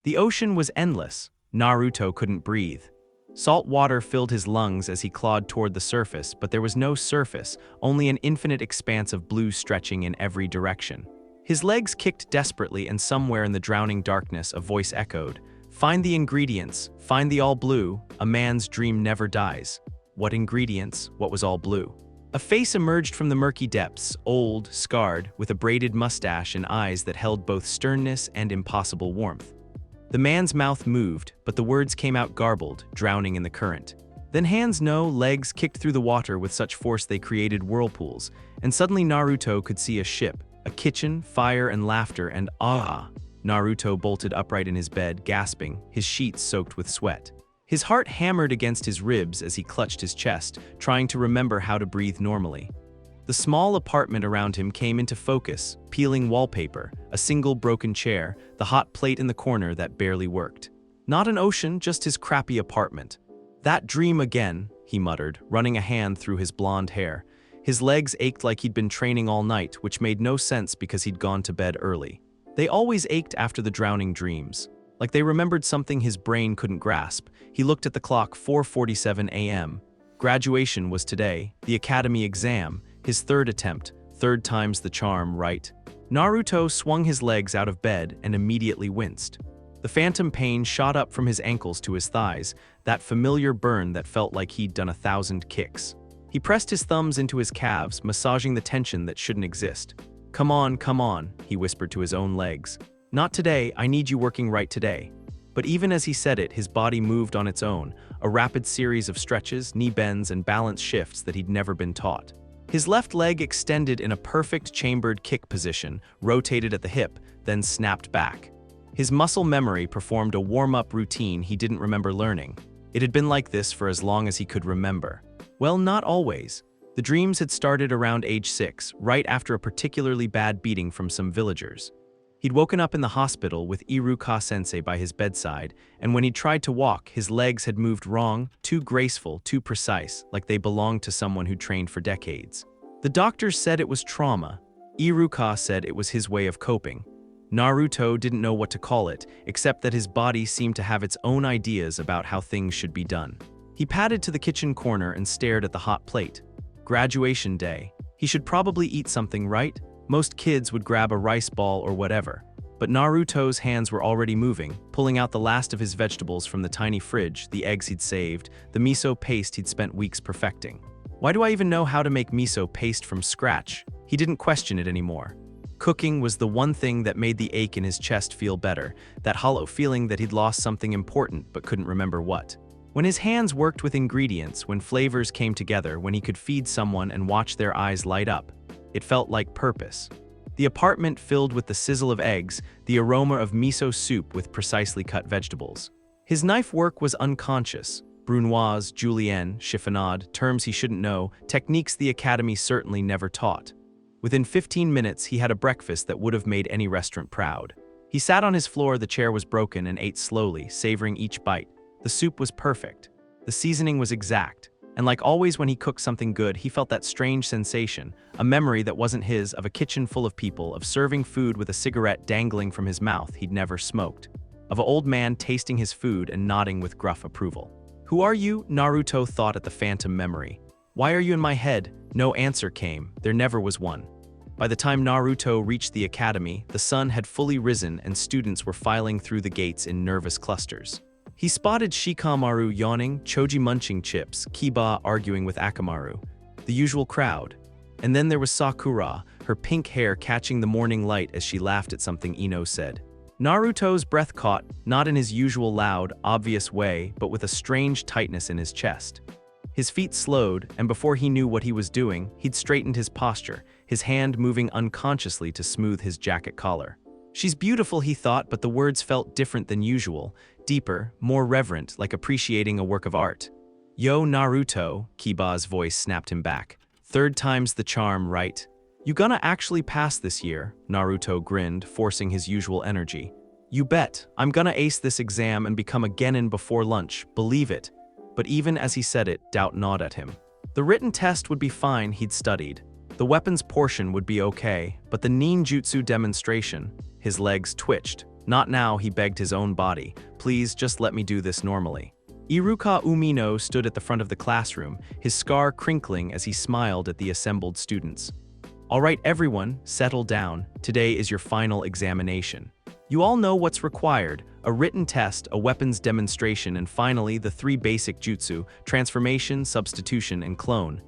The ocean was endless. Naruto couldn't breathe. Salt water filled his lungs as he clawed toward the surface, but there was no surface, only an infinite expanse of blue stretching in every direction. His legs kicked desperately, and somewhere in the drowning darkness a voice echoed, "Find the ingredients, find the all blue, a man's dream never dies." What ingredients? What was all blue? A face emerged from the murky depths, old, scarred, with a braided mustache and eyes that held both sternness and impossible warmth. The man's mouth moved, but the words came out garbled, drowning in the current. Then hands, no, legs kicked through the water with such force they created whirlpools, and suddenly Naruto could see a ship, a kitchen, fire and laughter, and ah! Naruto bolted upright in his bed, gasping, his sheets soaked with sweat. His heart hammered against his ribs as he clutched his chest, trying to remember how to breathe normally. The small apartment around him came into focus, peeling wallpaper, a single broken chair, the hot plate in the corner that barely worked. Not an ocean, just his crappy apartment. "That dream again," he muttered, running a hand through his blonde hair. His legs ached like he'd been training all night, which made no sense because he'd gone to bed early. They always ached after the drowning dreams. Like they remembered something his brain couldn't grasp. He looked at the clock, 4:47 a.m. Graduation was today, the academy exam, his third attempt, third time's the charm, right? Naruto swung his legs out of bed and immediately winced. The phantom pain shot up from his ankles to his thighs, that familiar burn that felt like he'd done 1,000 kicks. He pressed his thumbs into his calves, massaging the tension that shouldn't exist. Come on," he whispered to his own legs. "Not today, I need you working right today." But even as he said it, his body moved on its own, a rapid series of stretches, knee bends, and balance shifts that he'd never been taught. His left leg extended in a perfect chambered kick position, rotated at the hip, then snapped back. His muscle memory performed a warm-up routine he didn't remember learning. It had been like this for as long as he could remember. Well, not always. The dreams had started around age 6, right after a particularly bad beating from some villagers. He'd woken up in the hospital with Iruka-sensei by his bedside, and when he tried to walk, his legs had moved wrong, too graceful, too precise, like they belonged to someone who trained for decades. The doctors said it was trauma. Iruka said it was his way of coping. Naruto didn't know what to call it, except that his body seemed to have its own ideas about how things should be done. He padded to the kitchen corner and stared at the hot plate. Graduation day. He should probably eat something, right? Most kids would grab a rice ball or whatever. But Naruto's hands were already moving, pulling out the last of his vegetables from the tiny fridge, the eggs he'd saved, the miso paste he'd spent weeks perfecting. Why do I even know how to make miso paste from scratch? He didn't question it anymore. Cooking was the one thing that made the ache in his chest feel better, that hollow feeling that he'd lost something important but couldn't remember what. When his hands worked with ingredients, when flavors came together, when he could feed someone and watch their eyes light up, it felt like purpose. The apartment filled with the sizzle of eggs, the aroma of miso soup with precisely cut vegetables. His knife work was unconscious. Brunoise, julienne, chiffonade, terms he shouldn't know, techniques the academy certainly never taught. Within 15 minutes, he had a breakfast that would have made any restaurant proud. He sat on his floor, the chair was broken, and ate slowly, savoring each bite. The soup was perfect. The seasoning was exact. And like always when he cooked something good, he felt that strange sensation, a memory that wasn't his, of a kitchen full of people, of serving food with a cigarette dangling from his mouth he'd never smoked, of an old man tasting his food and nodding with gruff approval. "Who are you?" Naruto thought at the phantom memory. "Why are you in my head?" No answer came. There never was one. By the time Naruto reached the academy, the sun had fully risen and students were filing through the gates in nervous clusters. He spotted Shikamaru yawning, Choji munching chips, Kiba arguing with Akamaru. The usual crowd. And then there was Sakura, her pink hair catching the morning light as she laughed at something Ino said. Naruto's breath caught, not in his usual loud, obvious way, but with a strange tightness in his chest. His feet slowed, and before he knew what he was doing, he'd straightened his posture, his hand moving unconsciously to smooth his jacket collar. She's beautiful, he thought, but the words felt different than usual, deeper, more reverent, like appreciating a work of art. "Yo, Naruto," Kiba's voice snapped him back. "Third time's the charm, right? You gonna actually pass this year?" Naruto grinned, forcing his usual energy. "You bet. I'm gonna ace this exam and become a genin before lunch, believe it." But even as he said it, doubt gnawed at him. The written test would be fine, he'd studied. The weapons portion would be okay, but the ninjutsu demonstration, his legs twitched. Not now, he begged his own body. Please, just let me do this normally. Iruka Umino stood at the front of the classroom, his scar crinkling as he smiled at the assembled students. All right, everyone, settle down. Today is your final examination. You all know what's required: a written test, a weapons demonstration, and finally the 3 basic jutsu: transformation, substitution, and clone.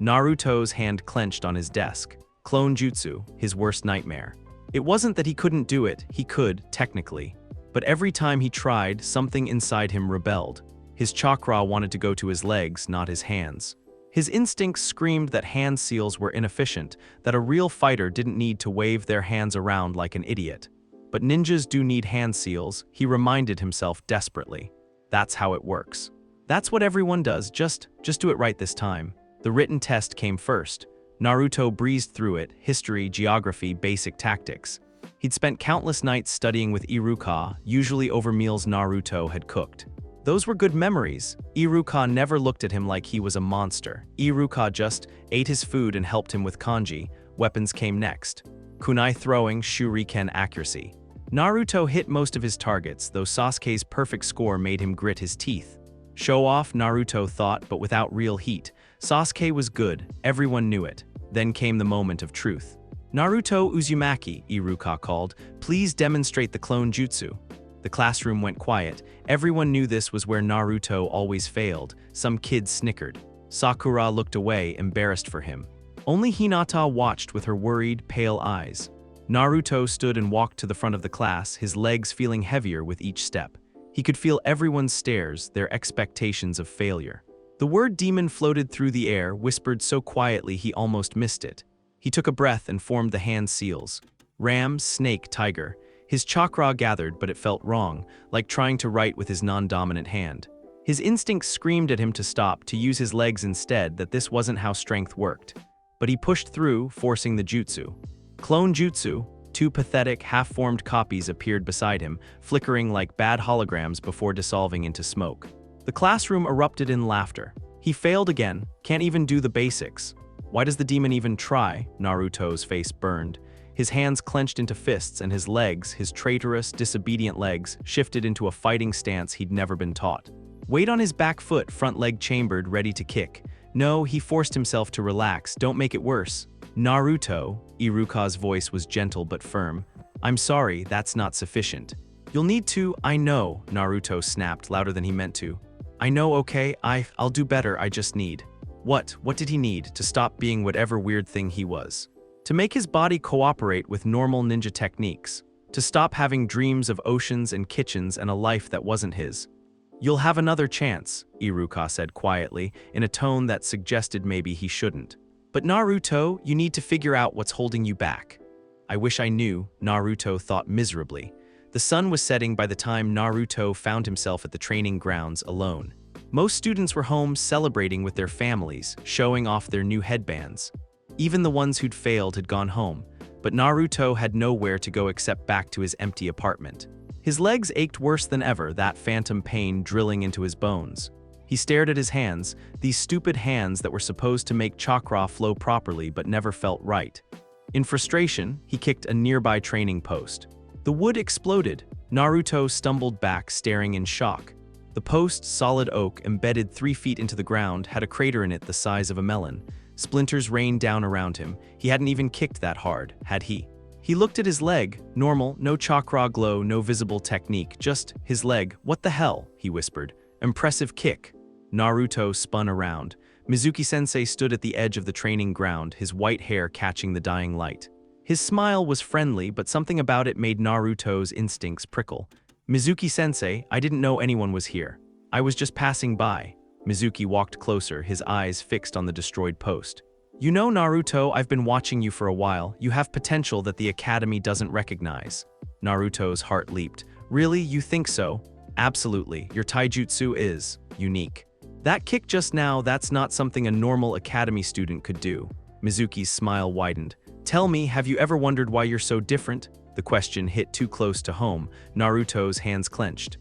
Naruto's hand clenched on his desk. Clone jutsu, his worst nightmare. It wasn't that he couldn't do it, he could, technically. But every time he tried, something inside him rebelled. His chakra wanted to go to his legs, not his hands. His instincts screamed that hand seals were inefficient, that a real fighter didn't need to wave their hands around like an idiot. But ninjas do need hand seals, he reminded himself desperately. That's how it works. That's what everyone does, just do it right this time. The written test came first. Naruto breezed through it: history, geography, basic tactics. He'd spent countless nights studying with Iruka, usually over meals Naruto had cooked. Those were good memories. Iruka never looked at him like he was a monster. Iruka just ate his food and helped him with kanji. Weapons came next. Kunai throwing, shuriken accuracy. Naruto hit most of his targets, though Sasuke's perfect score made him grit his teeth. Show off, Naruto thought, but without real heat. Sasuke was good, everyone knew it. Then came the moment of truth. Naruto Uzumaki, Iruka called. Please demonstrate the clone jutsu. The classroom went quiet. Everyone knew this was where Naruto always failed. Some kids snickered. Sakura looked away, embarrassed for him. Only Hinata watched with her worried, pale eyes. Naruto stood and walked to the front of the class, his legs feeling heavier with each step. He could feel everyone's stares, their expectations of failure. The word demon floated through the air, whispered so quietly he almost missed it. He took a breath and formed the hand seals. Ram, snake, tiger. His chakra gathered, but it felt wrong, like trying to write with his non-dominant hand. His instincts screamed at him to stop, to use his legs instead, that this wasn't how strength worked. But he pushed through, forcing the jutsu. Clone jutsu. 2 pathetic, half-formed copies appeared beside him, flickering like bad holograms before dissolving into smoke. The classroom erupted in laughter. He failed again, can't even do the basics. Why does the demon even try? Naruto's face burned. His hands clenched into fists and his legs, his traitorous, disobedient legs, shifted into a fighting stance he'd never been taught. Weight on his back foot, front leg chambered, ready to kick. No, he forced himself to relax. Don't make it worse. Naruto, Iruka's voice was gentle but firm. I'm sorry, that's not sufficient. You'll need to. I know, Naruto snapped louder than he meant to. I know, okay, I'll do better, I just need. What did he need? To stop being whatever weird thing he was. To make his body cooperate with normal ninja techniques. To stop having dreams of oceans and kitchens and a life that wasn't his. You'll have another chance, Iruka said quietly, in a tone that suggested maybe he shouldn't. But Naruto, you need to figure out what's holding you back. I wish I knew, Naruto thought miserably. The sun was setting by the time Naruto found himself at the training grounds alone. Most students were home celebrating with their families, showing off their new headbands. Even the ones who'd failed had gone home, but Naruto had nowhere to go except back to his empty apartment. His legs ached worse than ever, that phantom pain drilling into his bones. He stared at his hands, these stupid hands that were supposed to make chakra flow properly but never felt right. In frustration, he kicked a nearby training post. The wood exploded. Naruto stumbled back, staring in shock. The post, solid oak, embedded 3 feet into the ground, had a crater in it the size of a melon. Splinters rained down around him. He hadn't even kicked that hard, had he? He looked at his leg. Normal, no chakra glow, no visible technique, just his leg. What the hell? He whispered. Impressive kick. Naruto spun around. Mizuki-sensei stood at the edge of the training ground, his white hair catching the dying light. His smile was friendly, but something about it made Naruto's instincts prickle. Mizuki-sensei, I didn't know anyone was here. I was just passing by. Mizuki walked closer, his eyes fixed on the destroyed post. You know, Naruto, I've been watching you for a while. You have potential that the academy doesn't recognize. Naruto's heart leaped. Really? You think so? Absolutely. Your taijutsu is unique. That kick just now, that's not something a normal academy student could do. Mizuki's smile widened. Tell me, have you ever wondered why you're so different? The question hit too close to home. Naruto's hands clenched.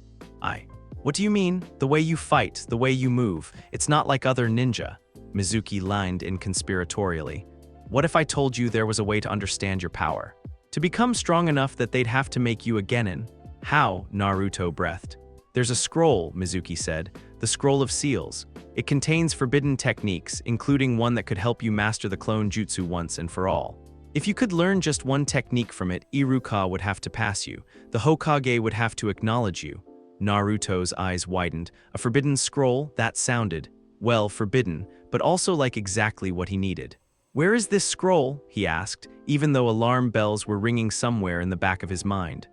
What do you mean? The way you fight, the way you move. It's not like other ninja. Mizuki lined in conspiratorially. What if I told you there was a way to understand your power? To become strong enough that they'd have to make you a genin? How? Naruto breathed. There's a scroll, Mizuki said, the scroll of seals. It contains forbidden techniques, including one that could help you master the clone jutsu once and for all. If you could learn just one technique from it, Iruka would have to pass you. The Hokage would have to acknowledge you. Naruto's eyes widened. A forbidden scroll? That sounded, well, forbidden, but also like exactly what he needed. Where is this scroll? He asked, even though alarm bells were ringing somewhere in the back of his mind.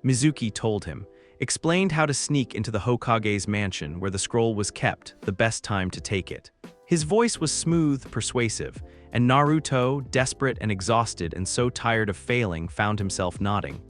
Mizuki told him, explained how to sneak into the Hokage's mansion where the scroll was kept, the best time to take it. His voice was smooth, persuasive, and Naruto, desperate and exhausted and so tired of failing, found himself nodding.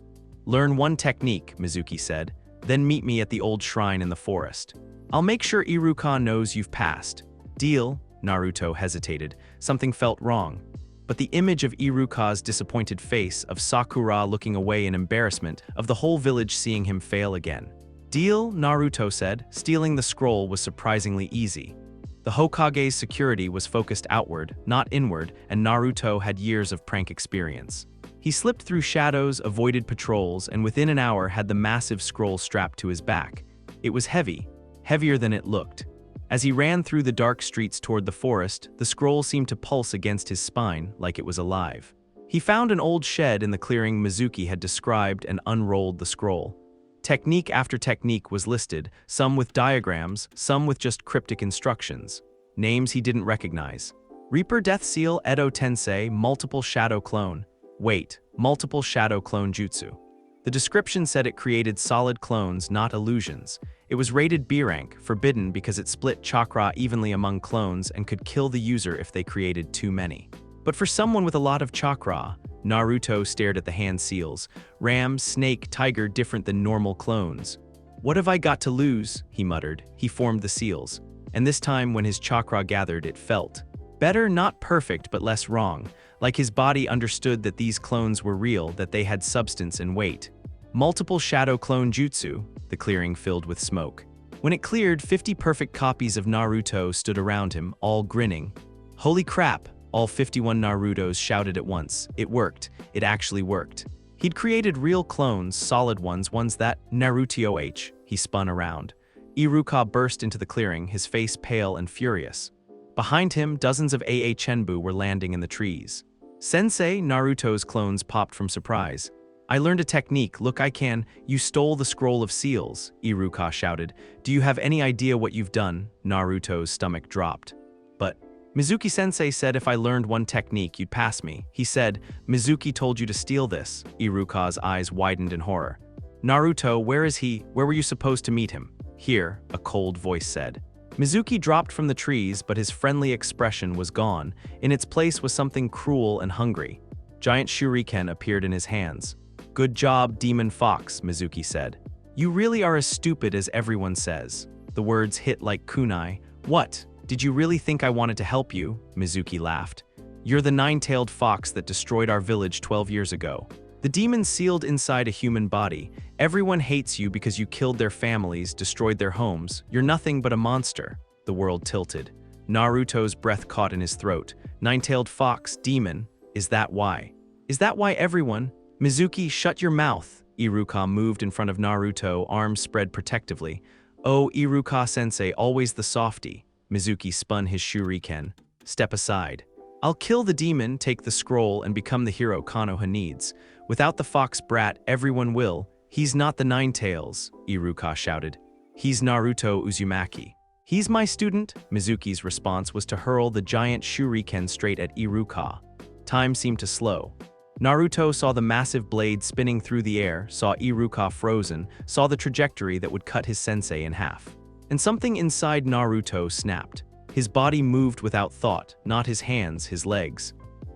Learn one technique, Mizuki said, then meet me at the old shrine in the forest. I'll make sure Iruka knows you've passed. Deal? Naruto hesitated. Something felt wrong. But the image of Iruka's disappointed face, of Sakura looking away in embarrassment, of the whole village seeing him fail again. Deal? Naruto said. Stealing the scroll was surprisingly easy. The Hokage's security was focused outward, not inward, and Naruto had years of prank experience. He slipped through shadows, avoided patrols, and within an hour had the massive scroll strapped to his back. It was heavy, heavier than it looked. As he ran through the dark streets toward the forest, the scroll seemed to pulse against his spine like it was alive. He found an old shed in the clearing Mizuki had described and unrolled the scroll. Technique after technique was listed, some with diagrams, some with just cryptic instructions. Names he didn't recognize. Reaper Death Seal Edo Tensei Multiple Shadow Clone. Wait, Multiple Shadow Clone Jutsu. The description said it created solid clones, not illusions. It was rated B rank, forbidden because it split chakra evenly among clones and could kill the user if they created too many. But for someone with a lot of chakra, Naruto stared at the hand seals. Ram, snake, tiger different than normal clones. What have I got to lose? He muttered. He formed the seals. And this time when his chakra gathered, it felt better, not perfect, but less wrong. Like his body understood that these clones were real, that they had substance and weight. Multiple shadow clone jutsu, the clearing filled with smoke. When it cleared, 50 perfect copies of Naruto stood around him, all grinning. Holy crap, all 51 Narutos shouted at once. It worked. It actually worked. He'd created real clones, solid ones that, Naruto H. He spun around. Iruka burst into the clearing, his face pale and furious. Behind him, dozens of AA Chenbu were landing in the trees. Sensei, Naruto's clones popped from surprise. I learned a technique, look I can. You stole the scroll of seals, Iruka shouted. Do you have any idea what you've done? Naruto's stomach dropped. But Mizuki-sensei said if I learned one technique, you'd pass me. He said, Mizuki told you to steal this. Iruka's eyes widened in horror. Naruto, where is he? Where were you supposed to meet him? Here, a cold voice said. Mizuki dropped from the trees, but his friendly expression was gone. In its place was something cruel and hungry. Giant shuriken appeared in his hands. Good job, Demon Fox, Mizuki said. You really are as stupid as everyone says. The words hit like kunai. What? Did you really think I wanted to help you? Mizuki laughed. You're the nine-tailed fox that destroyed our village 12 years ago. The demon sealed inside a human body. Everyone hates you because you killed their families, destroyed their homes. You're nothing but a monster. The world tilted. Naruto's breath caught in his throat. Nine-tailed fox, demon. Is that why? Is that why everyone? Mizuki, shut your mouth. Iruka moved in front of Naruto, arms spread protectively. Oh, Iruka-sensei, always the softy. Mizuki spun his shuriken. Step aside. I'll kill the demon, take the scroll, and become the hero Konoha needs. Without the fox brat, everyone will. He's not the Nine Tails, Iruka shouted. He's Naruto Uzumaki. He's my student? Mizuki's response was to hurl the giant shuriken straight at Iruka. Time seemed to slow. Naruto saw the massive blade spinning through the air, saw Iruka frozen, saw the trajectory that would cut his sensei in half. And something inside Naruto snapped. His body moved without thought, not his hands, his legs.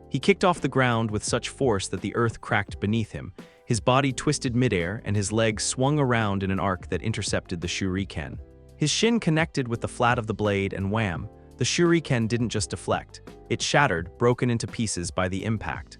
He kicked off the ground with such force that the earth cracked beneath him. His body twisted midair, and his legs swung around in an arc that intercepted the shuriken. His shin connected with the flat of the blade, and wham! The shuriken didn't just deflect. It shattered, broken into pieces by the impact.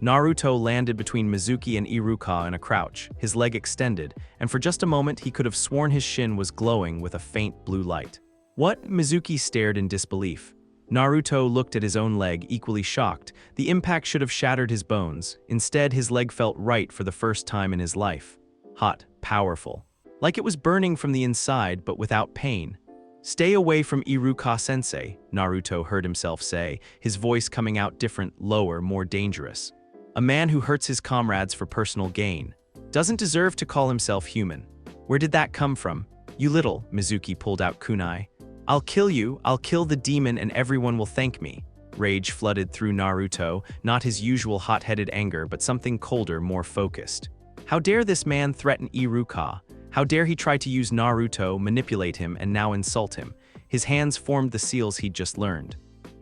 Naruto landed between Mizuki and Iruka in a crouch, his leg extended, and for just a moment he could have sworn his shin was glowing with a faint blue light. What? Mizuki stared in disbelief. Naruto looked at his own leg, equally shocked. The impact should have shattered his bones. Instead, his leg felt right for the first time in his life. Hot, powerful. Like it was burning from the inside but without pain. "Stay away from Iruka-sensei," Naruto heard himself say, his voice coming out different, lower, more dangerous. "A man who hurts his comrades for personal gain doesn't deserve to call himself human." "Where did that come from? You little," Mizuki pulled out kunai. "I'll kill you, I'll kill the demon and everyone will thank me." Rage flooded through Naruto, not his usual hot-headed anger but something colder, more focused. How dare this man threaten Iruka? How dare he try to use Naruto, manipulate him, and now insult him? His hands formed the seals he'd just learned.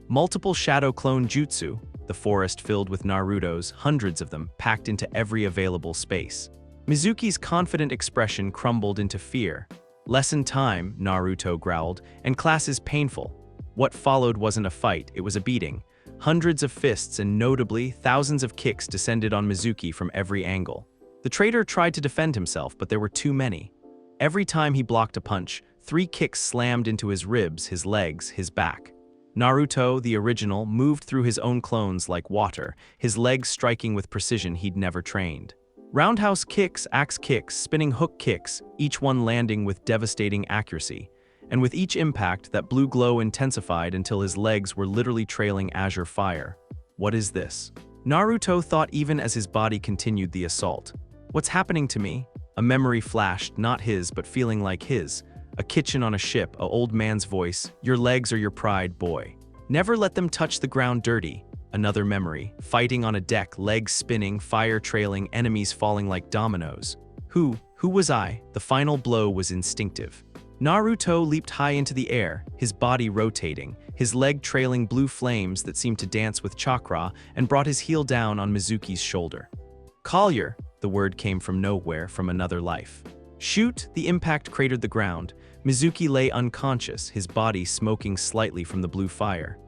Multiple shadow clone jutsu, the forest filled with Narutos, hundreds of them, packed into every available space. Mizuki's confident expression crumbled into fear. "Lesson time," Naruto growled, "and class is painful." What followed wasn't a fight, it was a beating. Hundreds of fists and notably, thousands of kicks descended on Mizuki from every angle. The traitor tried to defend himself, but there were too many. Every time he blocked a punch, 3 kicks slammed into his ribs, his legs, his back. Naruto, the original, moved through his own clones like water, his legs striking with precision he'd never trained. Roundhouse kicks, axe kicks, spinning hook kicks, each one landing with devastating accuracy. And with each impact, that blue glow intensified until his legs were literally trailing azure fire. What is this? Naruto thought even as his body continued the assault. What's happening to me? A memory flashed, not his, but feeling like his. A kitchen on a ship, an old man's voice, "Your legs are your pride, boy. Never let them touch the ground dirty." Another memory, fighting on a deck, legs spinning, fire trailing, enemies falling like dominoes. Who was I? The final blow was instinctive. Naruto leaped high into the air, his body rotating, his leg trailing blue flames that seemed to dance with chakra, and brought his heel down on Mizuki's shoulder. "Collier," the word came from nowhere, from another life. "Shoot," the impact cratered the ground. Mizuki lay unconscious, his body smoking slightly from the blue fire.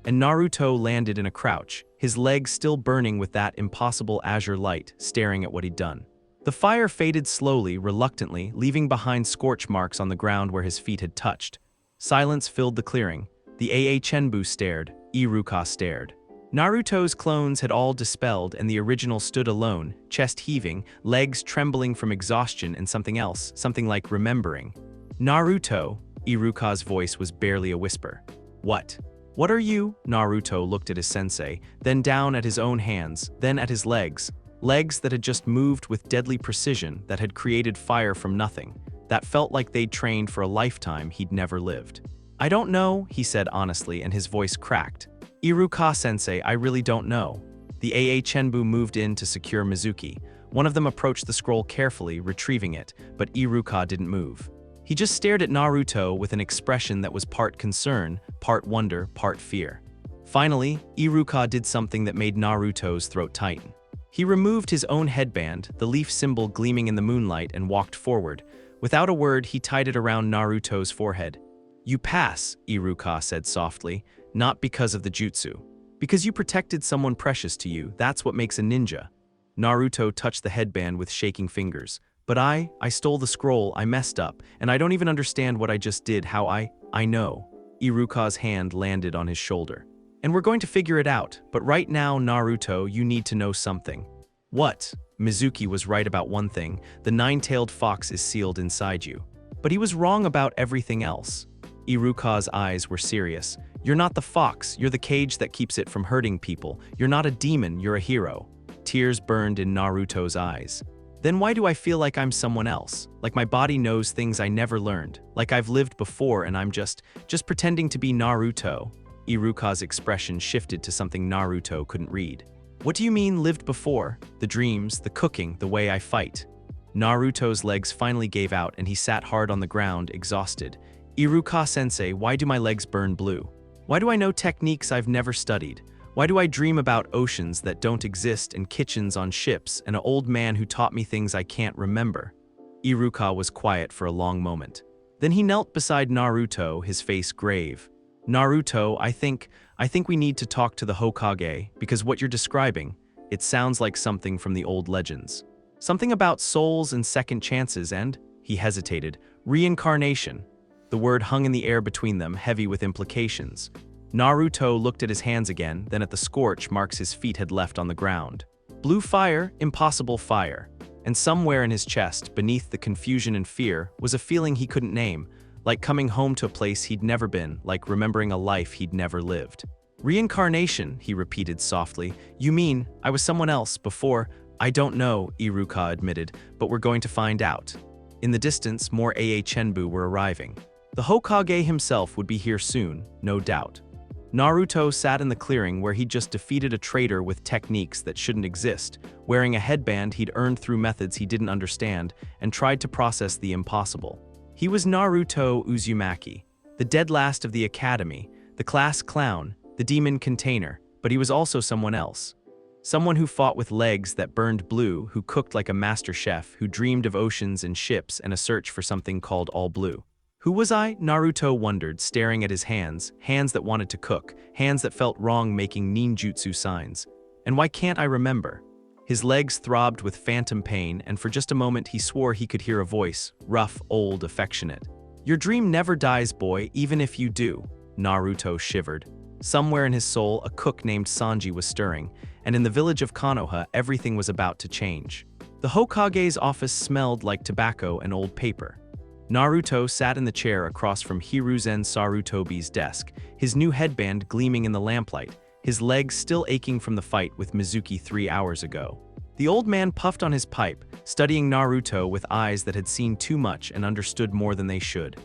And Naruto landed in a crouch, his legs still burning with that impossible azure light, staring at what he'd done. The fire faded slowly, reluctantly, leaving behind scorch marks on the ground where his feet had touched. Silence filled the clearing. The Chenbu stared, Iruka stared. Naruto's clones had all dispelled and the original stood alone, chest heaving, legs trembling from exhaustion and something else, something like remembering. "Naruto," Iruka's voice was barely a whisper. "What? What are you?" Naruto looked at his sensei, then down at his own hands, then at his legs. Legs that had just moved with deadly precision, that had created fire from nothing, that felt like they'd trained for a lifetime he'd never lived. "I don't know," he said honestly, and his voice cracked. "Iruka-sensei, I really don't know." The Chenbu moved in to secure Mizuki. One of them approached the scroll carefully, retrieving it, but Iruka didn't move. He just stared at Naruto with an expression that was part concern, part wonder, part fear. Finally, Iruka did something that made Naruto's throat tighten. He removed his own headband, the leaf symbol gleaming in the moonlight, and walked forward. Without a word, he tied it around Naruto's forehead. "You pass," Iruka said softly, "not because of the jutsu. Because you protected someone precious to you, that's what makes a ninja." Naruto touched the headband with shaking fingers. "But I stole the scroll, I messed up, and I don't even understand what I just did, how I know." Iruka's hand landed on his shoulder. "And we're going to figure it out, but right now, Naruto, you need to know something." "What?" Mizuki was right about one thing, the nine-tailed fox is sealed inside you. But he was wrong about everything else. Iruka's eyes were serious. "You're not the fox, you're the cage that keeps it from hurting people. You're not a demon, you're a hero." Tears burned in Naruto's eyes. "Then why do I feel like I'm someone else? Like my body knows things I never learned, like I've lived before and I'm just pretending to be Naruto?" Iruka's expression shifted to something Naruto couldn't read. "What do you mean, lived before? The dreams, the cooking, the way I fight." Naruto's legs finally gave out and he sat hard on the ground, exhausted. "Iruka-sensei, why do my legs burn blue? Why do I know techniques I've never studied? Why do I dream about oceans that don't exist and kitchens on ships and an old man who taught me things I can't remember?" Iruka was quiet for a long moment. Then he knelt beside Naruto, his face grave. "Naruto, I think we need to talk to the Hokage, because what you're describing, it sounds like something from the old legends. Something about souls and second chances and," he hesitated, "reincarnation." The word hung in the air between them, heavy with implications. Naruto looked at his hands again, then at the scorch marks his feet had left on the ground. Blue fire, impossible fire. And somewhere in his chest, beneath the confusion and fear, was a feeling he couldn't name, like coming home to a place he'd never been, like remembering a life he'd never lived. Reincarnation, he repeated softly. You mean, I was someone else before? I don't know, Iruka admitted, but we're going to find out. In the distance, more AA Chenbu were arriving. The Hokage himself would be here soon, no doubt. Naruto sat in the clearing where he'd just defeated a traitor with techniques that shouldn't exist, wearing a headband he'd earned through methods he didn't understand, and tried to process the impossible. He was Naruto Uzumaki, the dead last of the academy, the class clown, the demon container, but he was also someone else. Someone who fought with legs that burned blue, who cooked like a master chef, who dreamed of oceans and ships and a search for something called all blue. Who was I? Naruto wondered, staring at his hands that wanted to cook, hands that felt wrong making ninjutsu signs. And why can't I remember? His legs throbbed with phantom pain, and for just a moment he swore he could hear a voice, rough, old, affectionate. Your dream never dies, boy, even if you do. Naruto shivered. Somewhere in his soul, a cook named Sanji was stirring, and in the village of Konoha, everything was about to change. The Hokage's office smelled like tobacco and old paper. Naruto sat in the chair across from Hiruzen Sarutobi's desk, his new headband gleaming in the lamplight, his legs still aching from the fight with Mizuki 3 hours ago. The old man puffed on his pipe, studying Naruto with eyes that had seen too much and understood more than they should.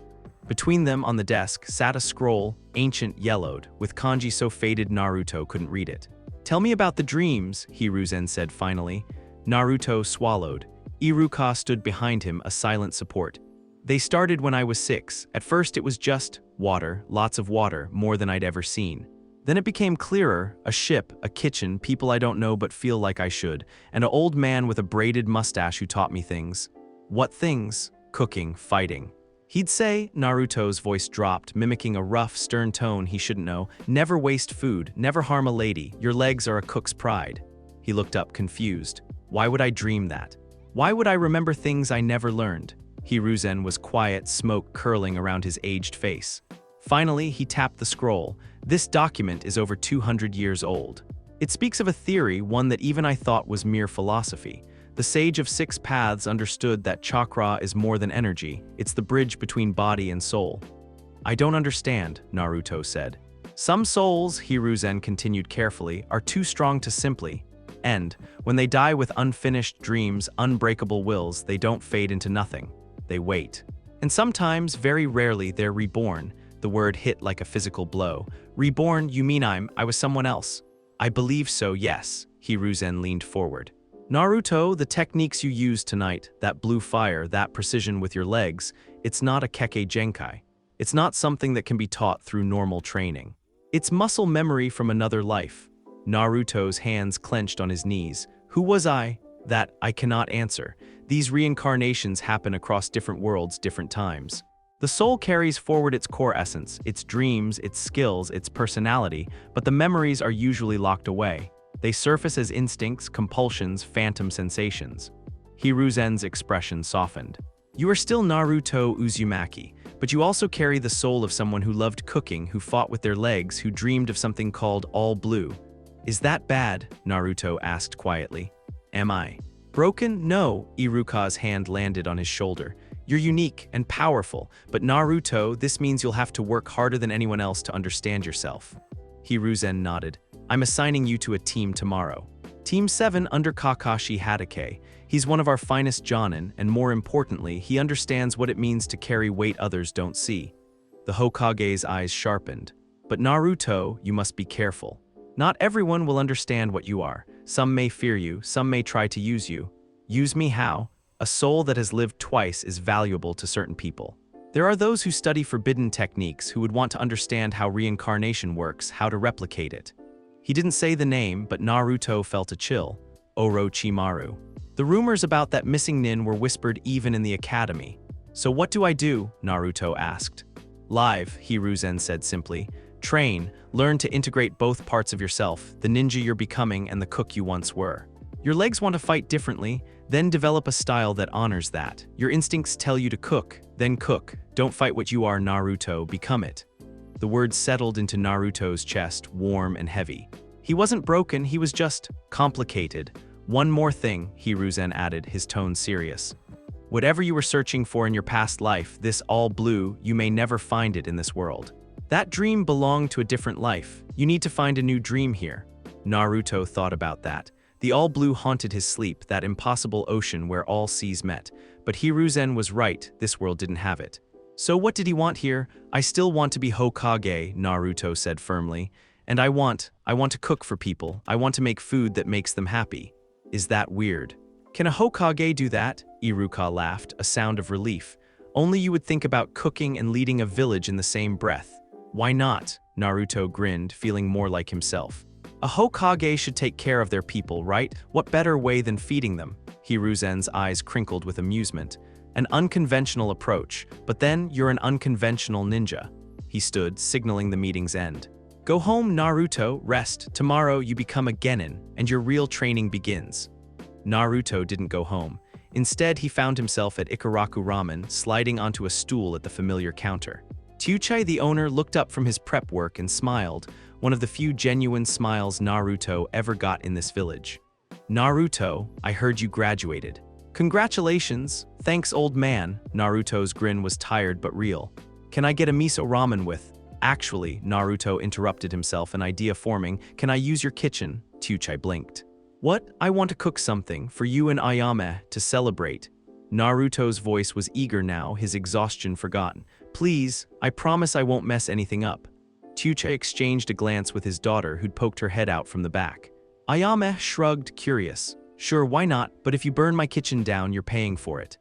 Between them on the desk sat a scroll, ancient yellowed, with kanji so faded Naruto couldn't read it. Tell me about the dreams, Hiruzen said finally. Naruto swallowed. Iruka stood behind him, a silent support. They started when I was 6. At first it was just water, lots of water, more than I'd ever seen. Then it became clearer, a ship, a kitchen, people I don't know but feel like I should, and an old man with a braided mustache who taught me things. What things? Cooking, fighting. He'd say, Naruto's voice dropped, mimicking a rough, stern tone he shouldn't know, never waste food, never harm a lady, your legs are a cook's pride. He looked up, confused. Why would I dream that? Why would I remember things I never learned? Hiruzen was quiet, smoke curling around his aged face. Finally, he tapped the scroll. This document is over 200 years old. It speaks of a theory, one that even I thought was mere philosophy. The sage of 6 paths understood that chakra is more than energy, it's the bridge between body and soul. I don't understand, Naruto said. Some souls, Hiruzen continued carefully, are too strong to simply end. When they die with unfinished dreams, unbreakable wills, they don't fade into nothing. They wait. And sometimes, very rarely, they're reborn. The word hit like a physical blow. Reborn, you mean I was someone else? I believe so, yes. Hiruzen leaned forward. Naruto, the techniques you used tonight, that blue fire, that precision with your legs, it's not a Kekkei Genkai. It's not something that can be taught through normal training. It's muscle memory from another life. Naruto's hands clenched on his knees. Who was I? That I cannot answer. These reincarnations happen across different worlds, different times. The soul carries forward its core essence, its dreams, its skills, its personality, but the memories are usually locked away. They surface as instincts, compulsions, phantom sensations. Hiruzen's expression softened. You are still Naruto Uzumaki, but you also carry the soul of someone who loved cooking, who fought with their legs, who dreamed of something called all blue. Is that bad? Naruto asked quietly. Am I broken? No, Iruka's hand landed on his shoulder. You're unique and powerful, but Naruto, this means you'll have to work harder than anyone else to understand yourself. Hiruzen nodded. I'm assigning you to a team tomorrow. Team 7 under Kakashi Hatake. He's one of our finest Jonin, and more importantly, he understands what it means to carry weight others don't see. The Hokage's eyes sharpened. But Naruto, you must be careful. Not everyone will understand what you are. Some may fear you, some may try to use you. Use me how? A soul that has lived twice is valuable to certain people. There are those who study forbidden techniques who would want to understand how reincarnation works, how to replicate it. He didn't say the name, but Naruto felt a chill. Orochimaru. The rumors about that missing nin were whispered even in the academy. So what do I do? Naruto asked. Live, Hiruzen said simply. Train, learn to integrate both parts of yourself, the ninja you're becoming and the cook you once were. Your legs want to fight differently, then develop a style that honors that. Your instincts tell you to cook, then cook. Don't fight what you are, Naruto, become it. The words settled into Naruto's chest, warm and heavy. He wasn't broken, he was just complicated. One more thing, Hiruzen added, his tone serious. Whatever you were searching for in your past life, this all blue, you may never find it in this world. That dream belonged to a different life. You need to find a new dream here. Naruto thought about that. The all blue haunted his sleep, that impossible ocean where all seas met. But Hiruzen was right, this world didn't have it. So what did he want here? I still want to be Hokage, Naruto said firmly. And I want to cook for people. I want to make food that makes them happy. Is that weird? Can a Hokage do that? Iruka laughed, a sound of relief. Only you would think about cooking and leading a village in the same breath. Why not? Naruto grinned, feeling more like himself. A Hokage should take care of their people, right? What better way than feeding them? Hiruzen's eyes crinkled with amusement. An unconventional approach, but then you're an unconventional ninja. He stood, signaling the meeting's end. Go home, Naruto, rest. Tomorrow you become a genin, and your real training begins. Naruto didn't go home. Instead, he found himself at Ikaraku Ramen, sliding onto a stool at the familiar counter. Tyuchai, the owner, looked up from his prep work and smiled, one of the few genuine smiles Naruto ever got in this village. Naruto, I heard you graduated. Congratulations. Thanks, old man. Naruto's grin was tired but real. Can I get a miso ramen with? Actually, Naruto interrupted himself, an idea forming. Can I use your kitchen? Tyuchai blinked. What? I want to cook something for you and Ayame to celebrate. Naruto's voice was eager now, his exhaustion forgotten. Please, I promise I won't mess anything up. Tyuchai exchanged a glance with his daughter, who'd poked her head out from the back. Ayame shrugged, curious. Sure, why not? But if you burn my kitchen down, you're paying for it.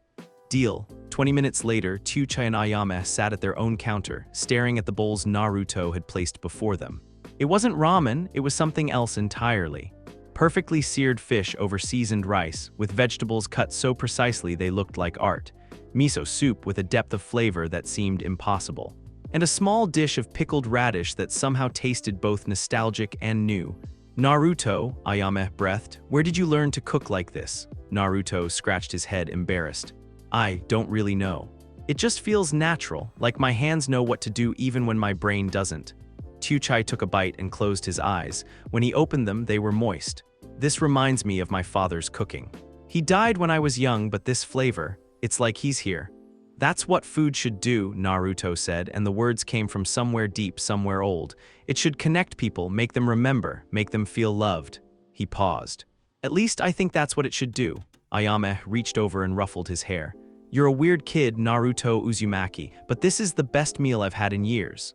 Deal. 20 minutes later, Tyuchai and Ayame sat at their own counter, staring at the bowls Naruto had placed before them. It wasn't ramen, it was something else entirely. Perfectly seared fish over seasoned rice, with vegetables cut so precisely they looked like art. Miso soup with a depth of flavor that seemed impossible. And a small dish of pickled radish that somehow tasted both nostalgic and new. Naruto, Ayame breathed, where did you learn to cook like this? Naruto scratched his head, embarrassed. I don't really know. It just feels natural, like my hands know what to do even when my brain doesn't. Tyuchai took a bite and closed his eyes. When he opened them, they were moist. This reminds me of my father's cooking. He died when I was young, but this flavor, it's like he's here. That's what food should do, Naruto said, and the words came from somewhere deep, somewhere old. It should connect people, make them remember, make them feel loved. He paused. At least I think that's what it should do. Ayame reached over and ruffled his hair. You're a weird kid, Naruto Uzumaki, but this is the best meal I've had in years.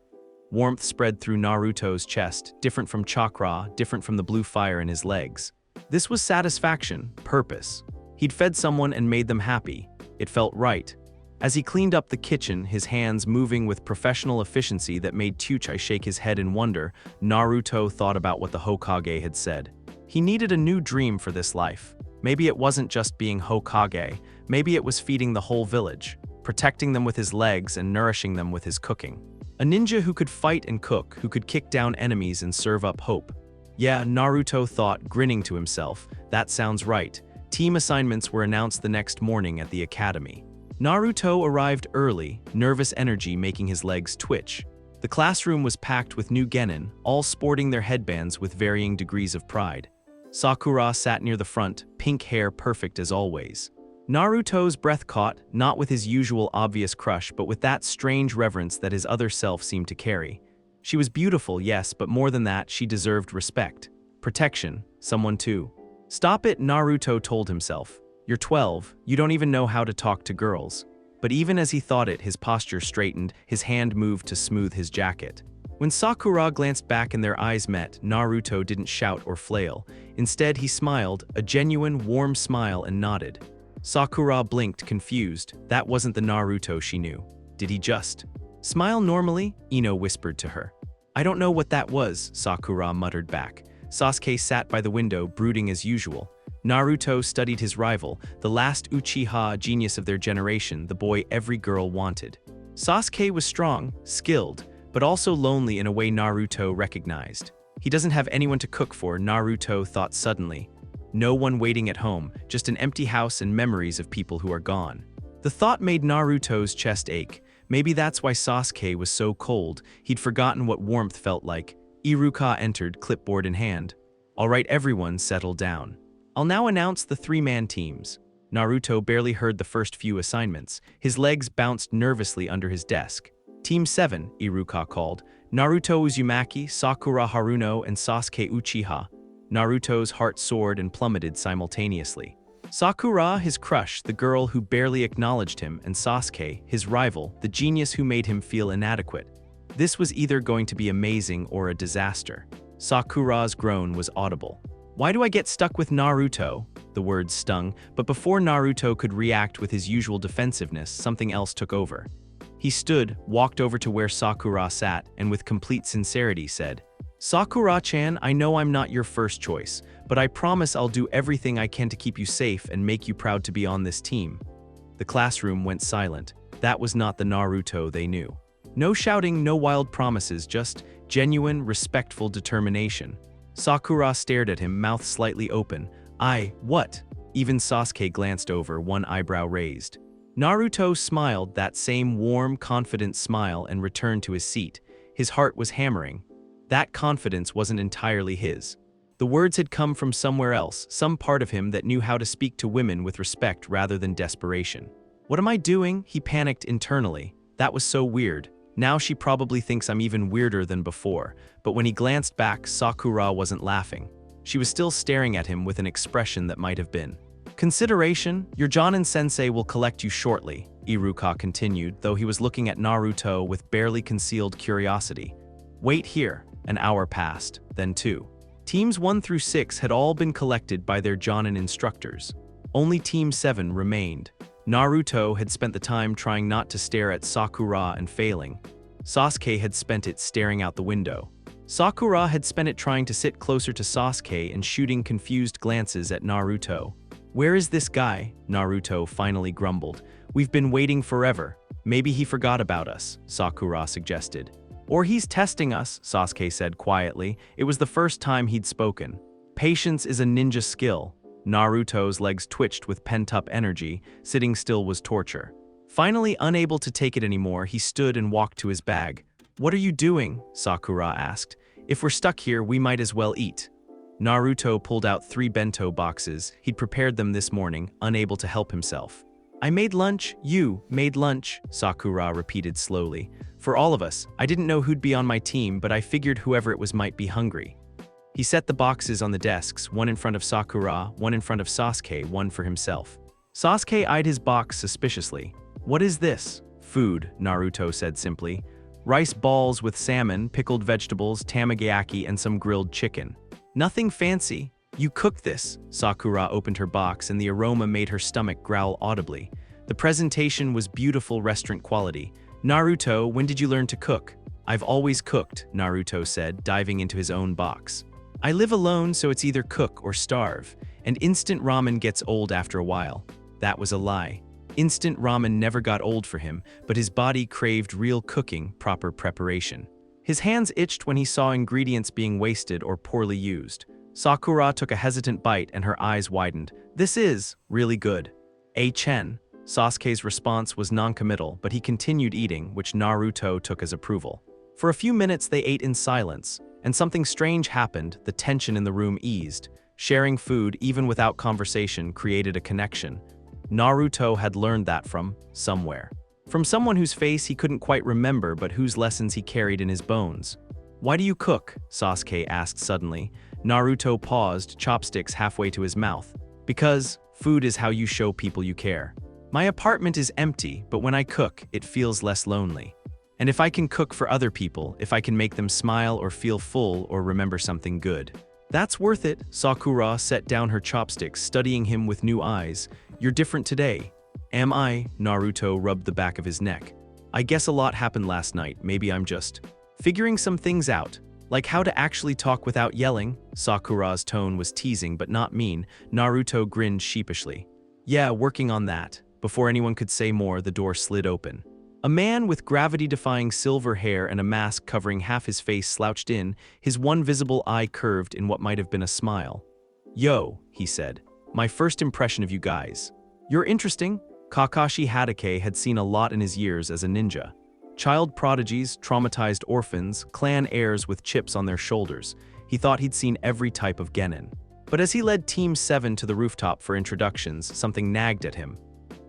Warmth spread through Naruto's chest, different from chakra, different from the blue fire in his legs. This was satisfaction, purpose. He'd fed someone and made them happy. It felt right. As he cleaned up the kitchen, his hands moving with professional efficiency that made Tyuchai shake his head in wonder, Naruto thought about what the Hokage had said. He needed a new dream for this life. Maybe it wasn't just being Hokage, maybe it was feeding the whole village, protecting them with his legs and nourishing them with his cooking. A ninja who could fight and cook, who could kick down enemies and serve up hope. Yeah, Naruto thought, grinning to himself, that sounds right. Team assignments were announced the next morning at the academy. Naruto arrived early, nervous energy making his legs twitch. The classroom was packed with new genin, all sporting their headbands with varying degrees of pride. Sakura sat near the front, pink hair perfect as always. Naruto's breath caught, not with his usual obvious crush, but with that strange reverence that his other self seemed to carry. She was beautiful, yes, but more than that, she deserved respect. Protection, someone too. Stop it, Naruto told himself. You're 12, you don't even know how to talk to girls. But even as he thought it, his posture straightened, his hand moved to smooth his jacket. When Sakura glanced back and their eyes met, Naruto didn't shout or flail. Instead, he smiled, a genuine, warm smile, and nodded. Sakura blinked, confused. That wasn't the Naruto she knew. Did he just smile normally? Ino whispered to her. I don't know what that was, Sakura muttered back. Sasuke sat by the window, brooding as usual. Naruto studied his rival, the last Uchiha genius of their generation, the boy every girl wanted. Sasuke was strong, skilled, but also lonely in a way Naruto recognized. He doesn't have anyone to cook for, Naruto thought suddenly. No one waiting at home, just an empty house and memories of people who are gone. The thought made Naruto's chest ache. Maybe that's why Sasuke was so cold, he'd forgotten what warmth felt like. Iruka entered, clipboard in hand. All right, everyone, settle down. I'll now announce the three-man teams. Naruto barely heard the first few assignments. His legs bounced nervously under his desk. Team 7, Iruka called. Naruto Uzumaki, Sakura Haruno, and Sasuke Uchiha. Naruto's heart soared and plummeted simultaneously. Sakura, his crush, the girl who barely acknowledged him, and Sasuke, his rival, the genius who made him feel inadequate. This was either going to be amazing or a disaster. Sakura's groan was audible. Why do I get stuck with Naruto? The words stung, but before Naruto could react with his usual defensiveness, something else took over. He stood, walked over to where Sakura sat, and with complete sincerity said, Sakura-chan, I know I'm not your first choice, but I promise I'll do everything I can to keep you safe and make you proud to be on this team. The classroom went silent. That was not the Naruto they knew. No shouting, no wild promises, just genuine, respectful determination. Sakura stared at him, mouth slightly open. What? Even Sasuke glanced over, one eyebrow raised. Naruto smiled, that same warm, confident smile, and returned to his seat. His heart was hammering. That confidence wasn't entirely his. The words had come from somewhere else, some part of him that knew how to speak to women with respect rather than desperation. What am I doing? He panicked internally. That was so weird. Now she probably thinks I'm even weirder than before. But when he glanced back, Sakura wasn't laughing. She was still staring at him with an expression that might have been consideration. Your Jonin-sensei will collect you shortly, Iruka continued, though he was looking at Naruto with barely concealed curiosity. Wait here. An hour passed, then 2. Teams 1 through 6 had all been collected by their Jonin instructors. Only Team 7 remained. Naruto had spent the time trying not to stare at Sakura and failing. Sasuke had spent it staring out the window. Sakura had spent it trying to sit closer to Sasuke and shooting confused glances at Naruto. Where is this guy? Naruto finally grumbled. We've been waiting forever. Maybe he forgot about us, Sakura suggested. Or he's testing us, Sasuke said quietly. It was the first time he'd spoken. Patience is a ninja skill. Naruto's legs twitched with pent-up energy. Sitting still was torture. Finally, unable to take it anymore, he stood and walked to his bag. What are you doing? Sakura asked. If we're stuck here, we might as well eat. Naruto pulled out 3 bento boxes. He'd prepared them this morning, unable to help himself. I made lunch, you made lunch, Sakura repeated slowly. For all of us, I didn't know who'd be on my team, but I figured whoever it was might be hungry. He set the boxes on the desks, one in front of Sakura, one in front of Sasuke, one for himself. Sasuke eyed his box suspiciously. What is this? Food, Naruto said simply. Rice balls with salmon, pickled vegetables, tamagayaki, and some grilled chicken. Nothing fancy. You cooked this. Sakura opened her box and the aroma made her stomach growl audibly. The presentation was beautiful restaurant quality. Naruto, when did you learn to cook? I've always cooked, Naruto said, diving into his own box. I live alone, so it's either cook or starve. And instant ramen gets old after a while. That was a lie. Instant ramen never got old for him, but his body craved real cooking, proper preparation. His hands itched when he saw ingredients being wasted or poorly used. Sakura took a hesitant bite and her eyes widened. This is really good. Chen. Sasuke's response was non-committal, but he continued eating, which Naruto took as approval. For a few minutes they ate in silence, and something strange happened. The tension in the room eased. Sharing food, even without conversation, created a connection. Naruto had learned that from somewhere. From someone whose face he couldn't quite remember but whose lessons he carried in his bones. Why do you cook? Sasuke asked suddenly. Naruto paused, chopsticks halfway to his mouth. Because food is how you show people you care. My apartment is empty, but when I cook, it feels less lonely. And if I can cook for other people, if I can make them smile or feel full or remember something good, that's worth it. Sakura set down her chopsticks, studying him with new eyes. You're different today. Am I? Naruto rubbed the back of his neck. I guess a lot happened last night. Maybe I'm just figuring some things out. Like how to actually talk without yelling. Sakura's tone was teasing but not mean. Naruto grinned sheepishly. Yeah, working on that. Before anyone could say more, the door slid open. A man with gravity-defying silver hair and a mask covering half his face slouched in, his one visible eye curved in what might have been a smile. Yo, he said. My first impression of you guys. You're interesting. Kakashi Hatake had seen a lot in his years as a ninja. Child prodigies, traumatized orphans, clan heirs with chips on their shoulders. He thought he'd seen every type of genin. But as he led Team 7 to the rooftop for introductions, something nagged at him.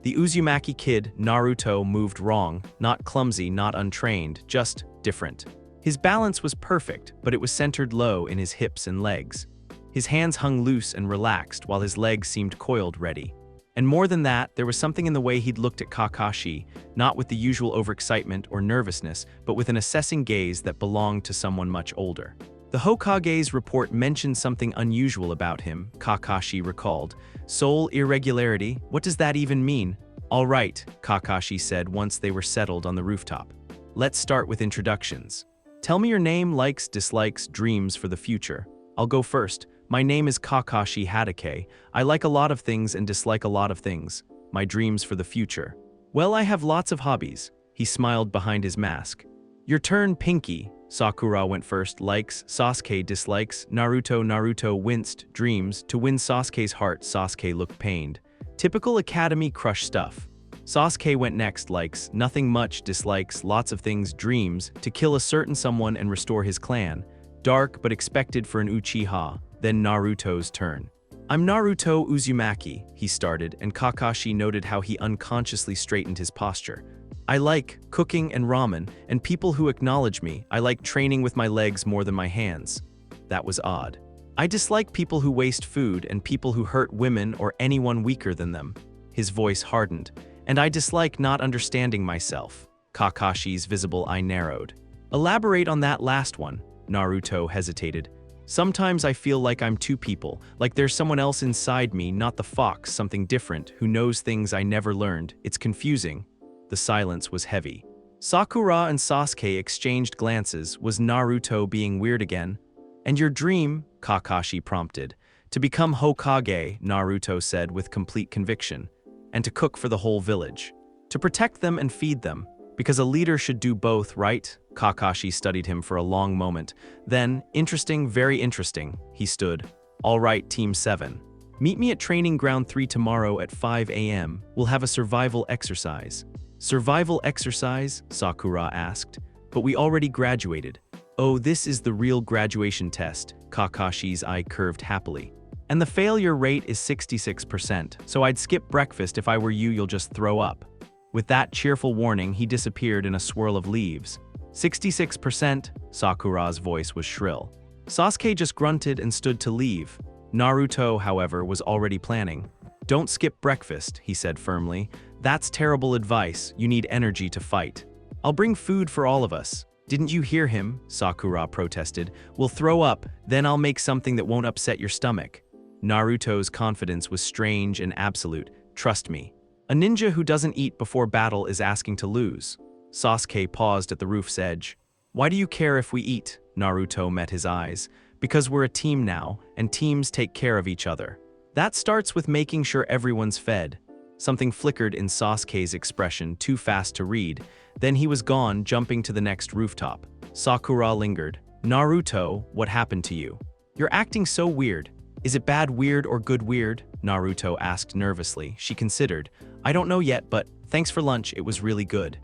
The Uzumaki kid, Naruto, moved wrong, not clumsy, not untrained, just different. His balance was perfect, but it was centered low in his hips and legs. His hands hung loose and relaxed, while his legs seemed coiled ready. And more than that, there was something in the way he'd looked at Kakashi, not with the usual overexcitement or nervousness, but with an assessing gaze that belonged to someone much older. The Hokage's report mentioned something unusual about him, Kakashi recalled. Soul irregularity, what does that even mean? All right, Kakashi said once they were settled on the rooftop. Let's start with introductions. Tell me your name, likes, dislikes, dreams for the future. I'll go first. My name is Kakashi Hatake. I like a lot of things and dislike a lot of things. My dreams for the future. Well, I have lots of hobbies. He smiled behind his mask. Your turn, Pinky. Sakura went first. Likes, Sasuke dislikes, Naruto winced, dreams, to win Sasuke's heart. Sasuke looked pained. Typical academy crush stuff. Sasuke went next. Likes, nothing much, dislikes, lots of things, dreams, to kill a certain someone and restore his clan. Dark but expected for an Uchiha. Then Naruto's turn. I'm Naruto Uzumaki, he started, and Kakashi noted how he unconsciously straightened his posture. I like cooking and ramen, and people who acknowledge me. I like training with my legs more than my hands. That was odd. I dislike people who waste food and people who hurt women or anyone weaker than them. His voice hardened. And I dislike not understanding myself. Kakashi's visible eye narrowed. Elaborate on that last one. Naruto hesitated. Sometimes I feel like I'm two people, like there's someone else inside me, not the fox, something different, who knows things I never learned. It's confusing. The silence was heavy. Sakura and Sasuke exchanged glances. Was Naruto being weird again? And your dream? Kakashi prompted. To become Hokage, Naruto said with complete conviction. And to cook for the whole village. To protect them and feed them. Because a leader should do both, right? Kakashi studied him for a long moment. Then, interesting, very interesting, he stood. All right, Team 7. Meet me at Training Ground 3 tomorrow at 5 a.m. We'll have a survival exercise. Survival exercise? Sakura asked. But we already graduated. Oh, this is the real graduation test. Kakashi's eye curved happily. And the failure rate is 66%, so I'd skip breakfast. If I were you, you'll just throw up. With that cheerful warning, he disappeared in a swirl of leaves. 66%, Sakura's voice was shrill. Sasuke just grunted and stood to leave. Naruto, however, was already planning. Don't skip breakfast, he said firmly. That's terrible advice. You need energy to fight. I'll bring food for all of us. Didn't you hear him? Sakura protested. We'll throw up, then I'll make something that won't upset your stomach. Naruto's confidence was strange and absolute. Trust me. A ninja who doesn't eat before battle is asking to lose. Sasuke paused at the roof's edge. Why do you care if we eat? Naruto met his eyes. Because we're a team now, and teams take care of each other. That starts with making sure everyone's fed. Something flickered in Sasuke's expression, too fast to read. Then he was gone, jumping to the next rooftop. Sakura lingered. Naruto, what happened to you? You're acting so weird. Is it bad weird or good weird? Naruto asked nervously. She considered. I don't know yet, but thanks for lunch, it was really good.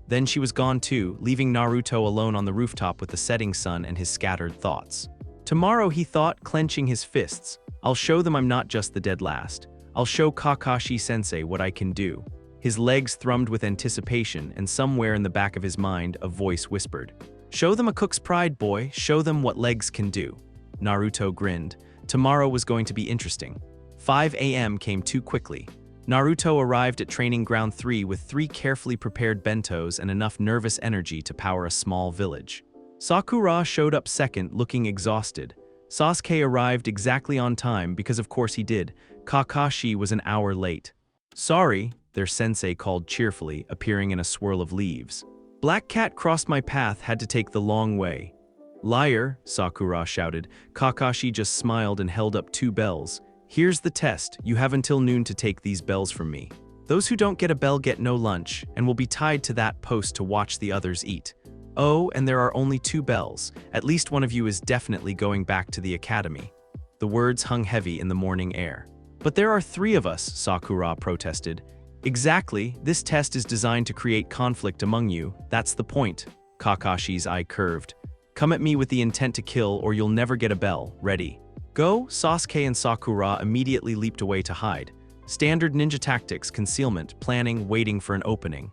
Then she was gone too, leaving Naruto alone on the rooftop with the setting sun and his scattered thoughts. Tomorrow, he thought, clenching his fists. I'll show them I'm not just the dead last. I'll show Kakashi-sensei what I can do. His legs thrummed with anticipation, and somewhere in the back of his mind, a voice whispered. Show them a cook's pride, boy. Show them what legs can do. Naruto grinned. Tomorrow was going to be interesting. 5 a.m. came too quickly. Naruto arrived at Training Ground 3 with 3 carefully prepared bentos and enough nervous energy to power a small village. Sakura showed up second, looking exhausted. Sasuke arrived exactly on time because of course he did. Kakashi was an hour late. Sorry, their sensei called cheerfully, appearing in a swirl of leaves. Black Cat crossed my path, had to take the long way. Liar, Sakura shouted. Kakashi just smiled and held up 2 bells. Here's the test. You have until noon to take these bells from me. Those who don't get a bell get no lunch, and will be tied to that post to watch the others eat. Oh, and there are only 2 bells. At least one of you is definitely going back to the academy. The words hung heavy in the morning air. But there are 3 of us, Sakura protested. Exactly, this test is designed to create conflict among you. That's the point. Kakashi's eye curved. Come at me with the intent to kill or you'll never get a bell. Ready. Go, Sasuke and Sakura immediately leaped away to hide. Standard ninja tactics, concealment, planning, waiting for an opening.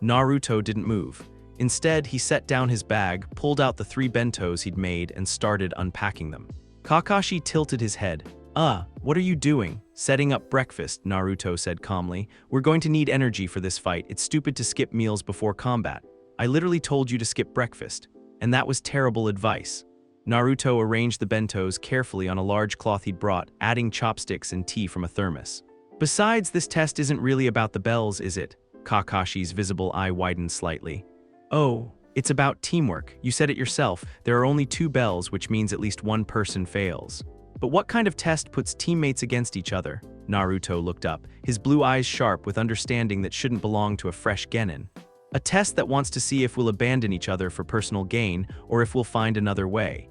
Naruto didn't move. Instead, he set down his bag, pulled out the 3 bentos he'd made, and started unpacking them. Kakashi tilted his head. What are you doing? Setting up breakfast, Naruto said calmly. We're going to need energy for this fight. It's stupid to skip meals before combat. I literally told you to skip breakfast. And that was terrible advice. Naruto arranged the bentos carefully on a large cloth he'd brought, adding chopsticks and tea from a thermos. Besides, this test isn't really about the bells, is it? Kakashi's visible eye widened slightly. Oh, it's about teamwork. You said it yourself. There are only 2 bells, which means at least one person fails. But what kind of test puts teammates against each other? Naruto looked up, his blue eyes sharp with understanding that shouldn't belong to a fresh genin. A test that wants to see if we'll abandon each other for personal gain or if we'll find another way.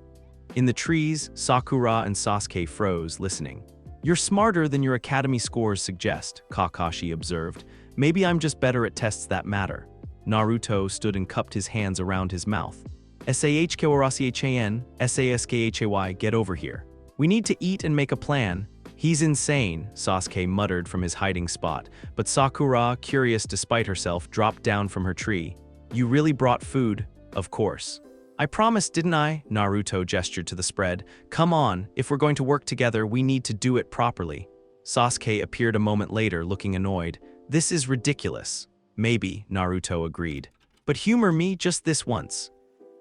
In the trees, Sakura and Sasuke froze, listening. You're smarter than your academy scores suggest, Kakashi observed. Maybe I'm just better at tests that matter. Naruto stood and cupped his hands around his mouth. Sahkwarachan, Saskhay, get over here. We need to eat and make a plan. He's insane, Sasuke muttered from his hiding spot, but Sakura, curious despite herself, dropped down from her tree. You really brought food? Of course. I promised, didn't I? Naruto gestured to the spread. Come on, if we're going to work together, we need to do it properly. Sasuke appeared a moment later, looking annoyed. This is ridiculous. Maybe, Naruto agreed. But humor me just this once.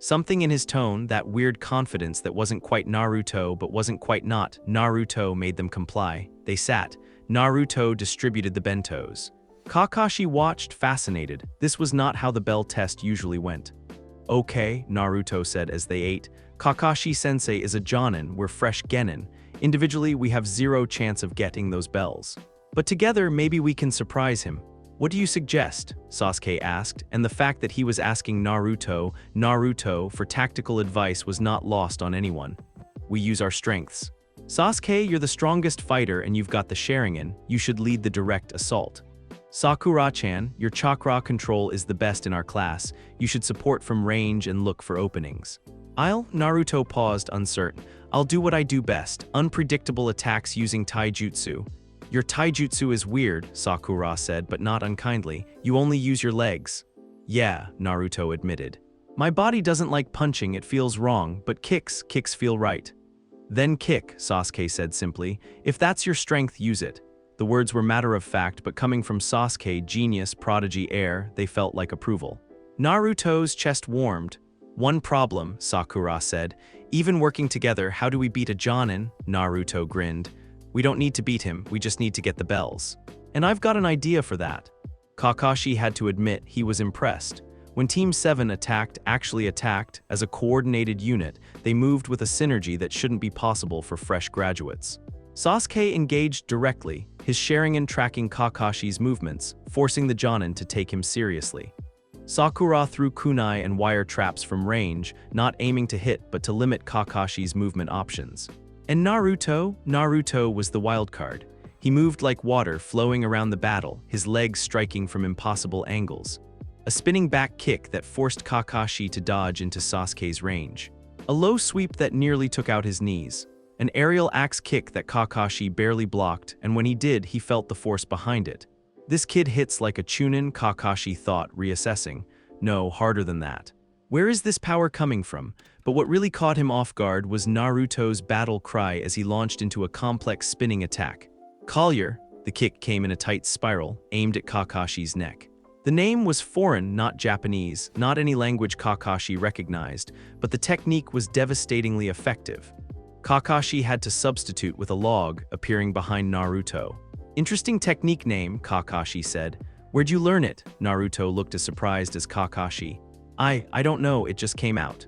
Something in his tone, that weird confidence that wasn't quite Naruto but wasn't quite not Naruto, made them comply. They sat. Naruto distributed the bentos. Kakashi watched, fascinated. This was not how the bell test usually went. Okay, Naruto said as they ate. Kakashi-sensei is a jonin, we're fresh genin. Individually, we have 0 chance of getting those bells. But together, maybe we can surprise him. What do you suggest? Sasuke asked, and the fact that he was asking Naruto for tactical advice was not lost on anyone. We use our strengths. Sasuke, you're the strongest fighter and you've got the Sharingan. You should lead the direct assault. Sakura-chan, your chakra control is the best in our class. You should support from range and look for openings. Naruto paused, uncertain. I'll do what I do best, unpredictable attacks using taijutsu. Your taijutsu is weird, Sakura said, but not unkindly. You only use your legs. Yeah, Naruto admitted. My body doesn't like punching, it feels wrong, but kicks feel right. Then kick, Sasuke said simply. If that's your strength, use it. The words were matter of fact, but coming from Sasuke, genius, prodigy air, they felt like approval. Naruto's chest warmed. One problem, Sakura said. Even working together, how do we beat a jonin? Naruto grinned. We don't need to beat him, we just need to get the bells. And I've got an idea for that. Kakashi had to admit he was impressed. When Team 7 actually attacked, as a coordinated unit, they moved with a synergy that shouldn't be possible for fresh graduates. Sasuke engaged directly, his Sharingan tracking Kakashi's movements, forcing the jonin to take him seriously. Sakura threw kunai and wire traps from range, not aiming to hit but to limit Kakashi's movement options. And Naruto was the wildcard. He moved like water flowing around the battle, his legs striking from impossible angles. A spinning back kick that forced Kakashi to dodge into Sasuke's range. A low sweep that nearly took out his knees. An aerial axe kick that Kakashi barely blocked, and when he did, he felt the force behind it. This kid hits like a chunin, Kakashi thought, reassessing. No, harder than that. Where is this power coming from? But what really caught him off guard was Naruto's battle cry as he launched into a complex spinning attack. Collier, the kick came in a tight spiral, aimed at Kakashi's neck. The name was foreign, not Japanese, not any language Kakashi recognized, but the technique was devastatingly effective. Kakashi had to substitute with a log appearing behind Naruto. Interesting technique name, Kakashi said. Where'd you learn it? Naruto looked as surprised as Kakashi. I don't know, it just came out.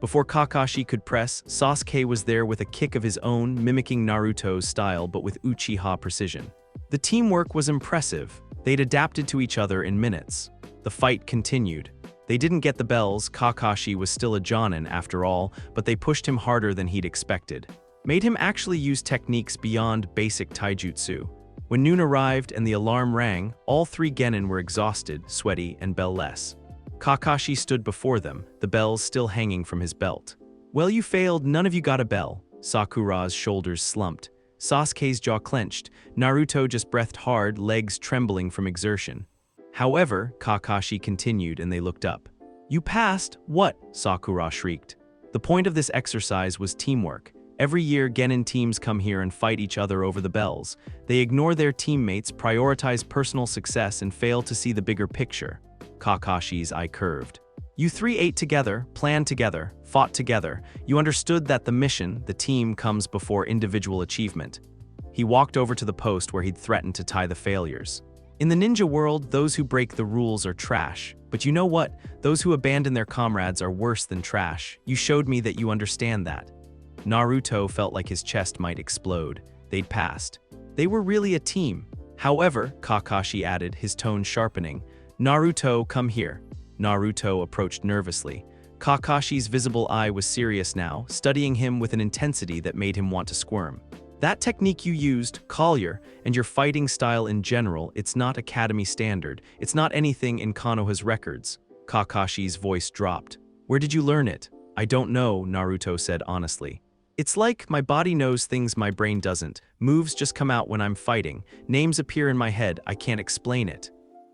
Before Kakashi could press, Sasuke was there with a kick of his own, mimicking Naruto's style but with Uchiha precision. The teamwork was impressive. They'd adapted to each other in minutes. The fight continued. They didn't get the bells, Kakashi was still a jonin after all, but they pushed him harder than he'd expected. Made him actually use techniques beyond basic taijutsu. When noon arrived and the alarm rang, all 3 genin were exhausted, sweaty, and bell-less. Kakashi stood before them, the bells still hanging from his belt. Well, you failed, none of you got a bell. Sakura's shoulders slumped. Sasuke's jaw clenched. Naruto just breathed hard, legs trembling from exertion. However, Kakashi continued and they looked up. "You passed? What?" Sakura shrieked. The point of this exercise was teamwork. Every year, Genin teams come here and fight each other over the bells. They ignore their teammates, prioritize personal success, and fail to see the bigger picture. Kakashi's eye curved. "You three ate together, planned together, fought together. You understood that the mission, the team, comes before individual achievement." He walked over to the post where he'd threatened to tie the failures. "In the ninja world, those who break the rules are trash. But you know what? Those who abandon their comrades are worse than trash. You showed me that you understand that." Naruto felt like his chest might explode. They'd passed. They were really a team. "However," Kakashi added, his tone sharpening, "Naruto, come here." Naruto approached nervously. Kakashi's visible eye was serious now, studying him with an intensity that made him want to squirm. "That technique you used, Collier, and your fighting style in general, it's not academy standard. It's not anything in Konoha's records." Kakashi's voice dropped. "Where did you learn it?" "I don't know," Naruto said honestly. "It's like my body knows things my brain doesn't. Moves just come out when I'm fighting. Names appear in my head, I can't explain it."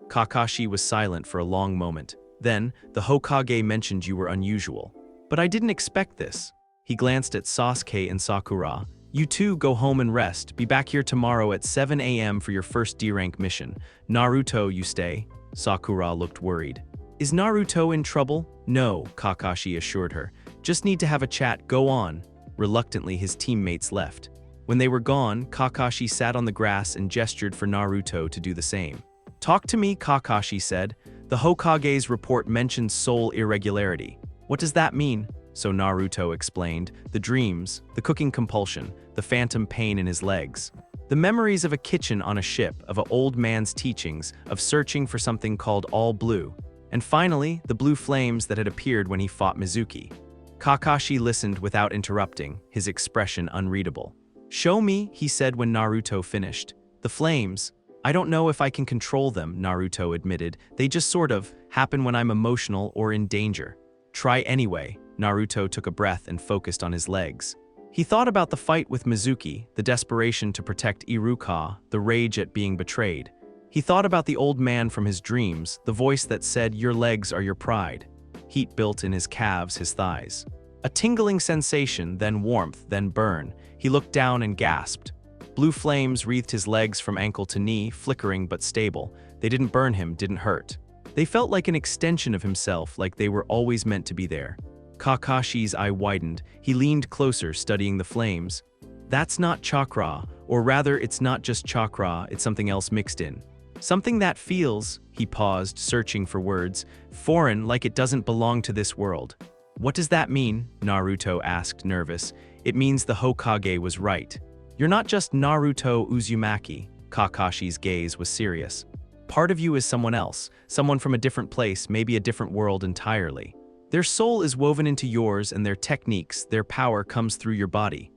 Kakashi was silent for a long moment. Then, "The Hokage mentioned you were unusual. But I didn't expect this." He glanced at Sasuke and Sakura. "You two go home and rest. Be back here tomorrow at 7 a.m. for your first D-rank mission. Naruto, you stay." Sakura looked worried. "Is Naruto in trouble?" "No," Kakashi assured her. "Just need to have a chat, go on." Reluctantly, his teammates left. When they were gone, Kakashi sat on the grass and gestured for Naruto to do the same. "Talk to me," Kakashi said. "The Hokage's report mentions soul irregularity." "What does that mean?" So Naruto explained. "The dreams, the cooking compulsion, the phantom pain in his legs. The memories of a kitchen on a ship, of an old man's teachings, of searching for something called all blue. And finally, the blue flames that had appeared when he fought Mizuki." Kakashi listened without interrupting, his expression unreadable. "Show me," he said when Naruto finished. "The flames. I don't know if I can control them," Naruto admitted. "They just sort of happen when I'm emotional or in danger." "Try anyway." Naruto took a breath and focused on his legs. He thought about the fight with Mizuki, the desperation to protect Iruka, the rage at being betrayed. He thought about the old man from his dreams, the voice that said, "Your legs are your pride." Heat built in his calves, his thighs. A tingling sensation, then warmth, then burn. He looked down and gasped. Blue flames wreathed his legs from ankle to knee, flickering but stable. They didn't burn him, didn't hurt. They felt like an extension of himself, like they were always meant to be there. Kakashi's eye widened. He leaned closer, studying the flames. "That's not chakra, or rather, it's not just chakra, it's something else mixed in. Something that feels," he paused, searching for words, "foreign, like it doesn't belong to this world." "What does that mean?" Naruto asked, nervous. "It means the Hokage was right. You're not just Naruto Uzumaki." Kakashi's gaze was serious. "Part of you is someone else, someone from a different place, maybe a different world entirely. Their soul is woven into yours and their techniques, their power comes through your body."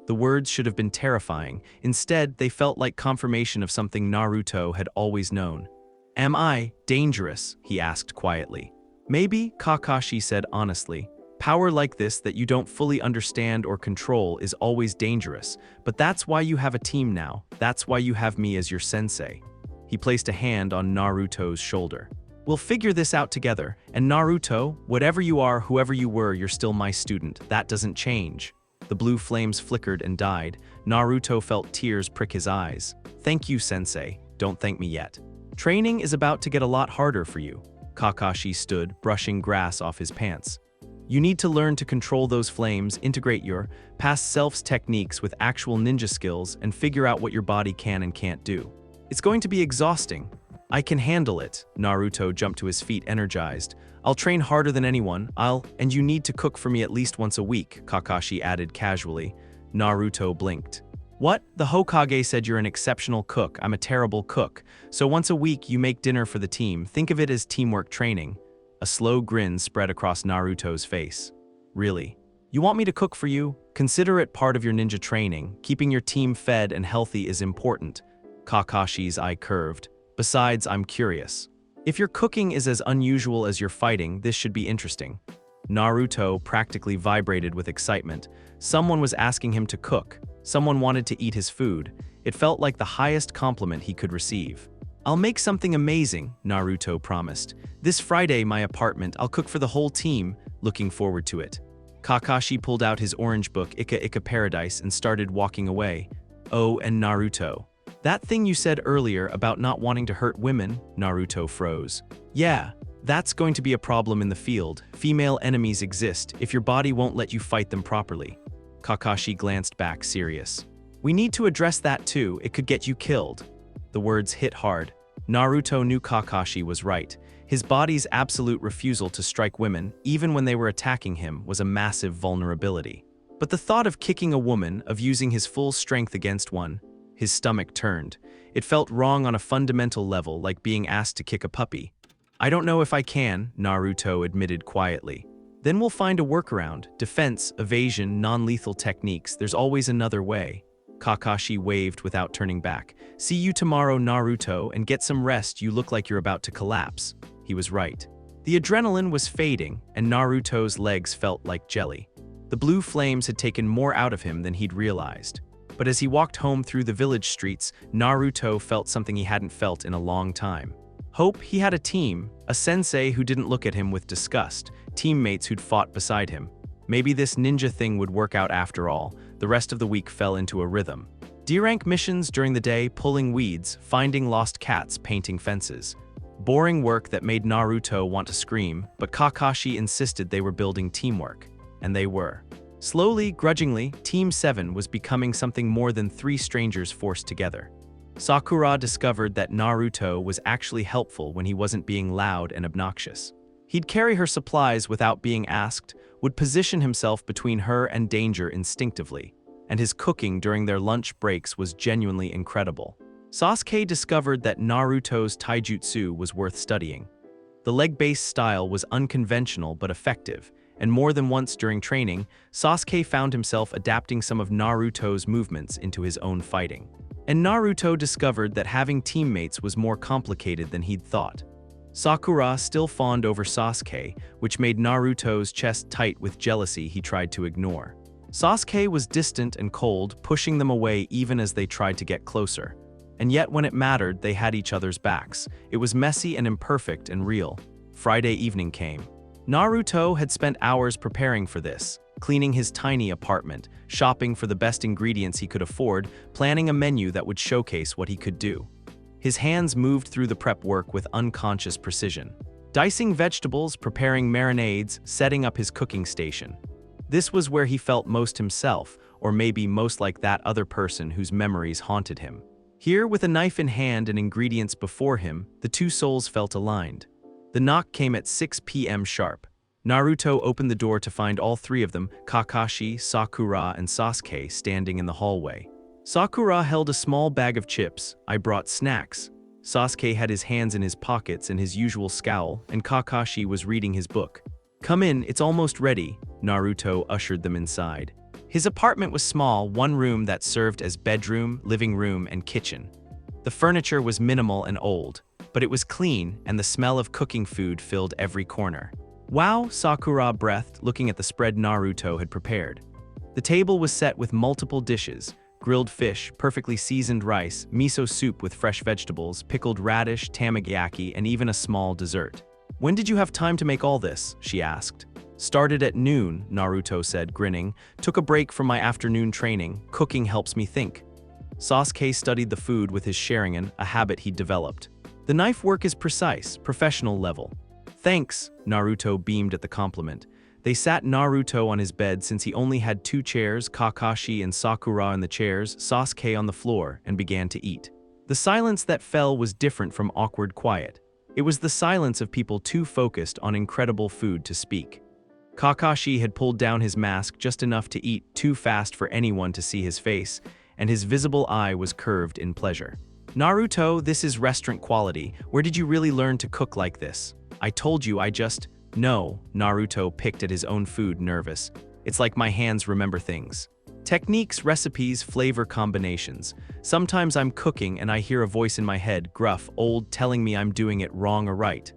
The words should have been terrifying. Instead, they felt like confirmation of something Naruto had always known. "Am I dangerous?" he asked quietly. "Maybe," Kakashi said honestly. "Power like this that you don't fully understand or control is always dangerous, but that's why you have a team now. That's why you have me as your sensei." He placed a hand on Naruto's shoulder. "We'll figure this out together, and Naruto, whatever you are, whoever you were, you're still my student. That doesn't change." The blue flames flickered and died. Naruto felt tears prick his eyes. "Thank you, sensei. Don't thank me yet. Training is about to get a lot harder for you." Kakashi stood, brushing grass off his pants. "You need to learn to control those flames, integrate your past self's techniques with actual ninja skills, and figure out what your body can and can't do. It's going to be exhausting." "I can handle it." Naruto jumped to his feet, energized. "I'll train harder than anyone. And you need to cook for me at least once a week," Kakashi added casually. Naruto blinked. "What? The Hokage said you're an exceptional cook. I'm a terrible cook. So once a week you make dinner for the team. Think of it as teamwork training." A slow grin spread across Naruto's face. "Really? You want me to cook for you? Consider it part of your ninja training. Keeping your team fed and healthy is important." Kakashi's eye curved. "Besides, I'm curious. If your cooking is as unusual as your fighting, this should be interesting." Naruto practically vibrated with excitement. Someone was asking him to cook. Someone wanted to eat his food. It felt like the highest compliment he could receive. "I'll make something amazing," Naruto promised. "This Friday, my apartment, I'll cook for the whole team, looking forward to it." Kakashi pulled out his orange book, Ika Ika Paradise, and started walking away. "Oh, and Naruto. That thing you said earlier about not wanting to hurt women," Naruto froze. "Yeah, that's going to be a problem in the field. Female enemies exist if your body won't let you fight them properly." Kakashi glanced back, serious. "We need to address that too, it could get you killed." The words hit hard. Naruto knew Kakashi was right. His body's absolute refusal to strike women, even when they were attacking him, was a massive vulnerability. But the thought of kicking a woman, of using his full strength against one, his stomach turned. It felt wrong on a fundamental level, like being asked to kick a puppy. "I don't know if I can," Naruto admitted quietly. "Then we'll find a workaround. Defense, evasion, non-lethal techniques. There's always another way." Kakashi waved without turning back. "See you tomorrow, Naruto, and get some rest. You look like you're about to collapse." He was right. The adrenaline was fading, and Naruto's legs felt like jelly. The blue flames had taken more out of him than he'd realized. But as he walked home through the village streets, Naruto felt something he hadn't felt in a long time. Hope. He had a team, a sensei who didn't look at him with disgust, teammates who'd fought beside him. Maybe this ninja thing would work out after all. The rest of the week fell into a rhythm. D-rank missions during the day, pulling weeds, finding lost cats, painting fences. Boring work that made Naruto want to scream, but Kakashi insisted they were building teamwork. And they were. Slowly, grudgingly, Team 7 was becoming something more than three strangers forced together. Sakura discovered that Naruto was actually helpful when he wasn't being loud and obnoxious. He'd carry her supplies without being asked, would position himself between her and danger instinctively, and his cooking during their lunch breaks was genuinely incredible. Sasuke discovered that Naruto's taijutsu was worth studying. The leg-based style was unconventional but effective, and more than once during training, Sasuke found himself adapting some of Naruto's movements into his own fighting. And Naruto discovered that having teammates was more complicated than he'd thought. Sakura still fawned over Sasuke, which made Naruto's chest tight with jealousy he tried to ignore. Sasuke was distant and cold, pushing them away even as they tried to get closer. And yet when it mattered, they had each other's backs. It was messy and imperfect and real. Friday evening came. Naruto had spent hours preparing for this, cleaning his tiny apartment, shopping for the best ingredients he could afford, planning a menu that would showcase what he could do. His hands moved through the prep work with unconscious precision. Dicing vegetables, preparing marinades, setting up his cooking station. This was where he felt most himself, or maybe most like that other person whose memories haunted him. Here, with a knife in hand and ingredients before him, the two souls felt aligned. The knock came at 6 p.m. sharp. Naruto opened the door to find all three of them, Kakashi, Sakura, and Sasuke, standing in the hallway. Sakura held a small bag of chips. "I brought snacks." Sasuke had his hands in his pockets and his usual scowl, and Kakashi was reading his book. "Come in, it's almost ready." Naruto ushered them inside. His apartment was small, one room that served as bedroom, living room, and kitchen. The furniture was minimal and old, but it was clean, and the smell of cooking food filled every corner. "Wow," Sakura breathed, looking at the spread Naruto had prepared. The table was set with multiple dishes: grilled fish, perfectly seasoned rice, miso soup with fresh vegetables, pickled radish, tamagaki, and even a small dessert. "When did you have time to make all this?" she asked. "Started at noon," Naruto said, grinning. "Took a break from my afternoon training. Cooking helps me think." Sasuke studied the food with his Sharingan, a habit he'd developed. "The knife work is precise, professional level." "Thanks," Naruto beamed at the compliment. They sat Naruto on his bed since he only had 2 chairs, Kakashi and Sakura in the chairs, Sasuke on the floor, and began to eat. The silence that fell was different from awkward quiet. It was the silence of people too focused on incredible food to speak. Kakashi had pulled down his mask just enough to eat too fast for anyone to see his face, and his visible eye was curved in pleasure. "Naruto, this is restaurant quality. Where did you really learn to cook like this?" "I told you, I just..." "No," Naruto picked at his own food, nervous. "It's like my hands remember things. Techniques, recipes, flavor combinations. Sometimes I'm cooking and I hear a voice in my head, gruff, old, telling me I'm doing it wrong or right."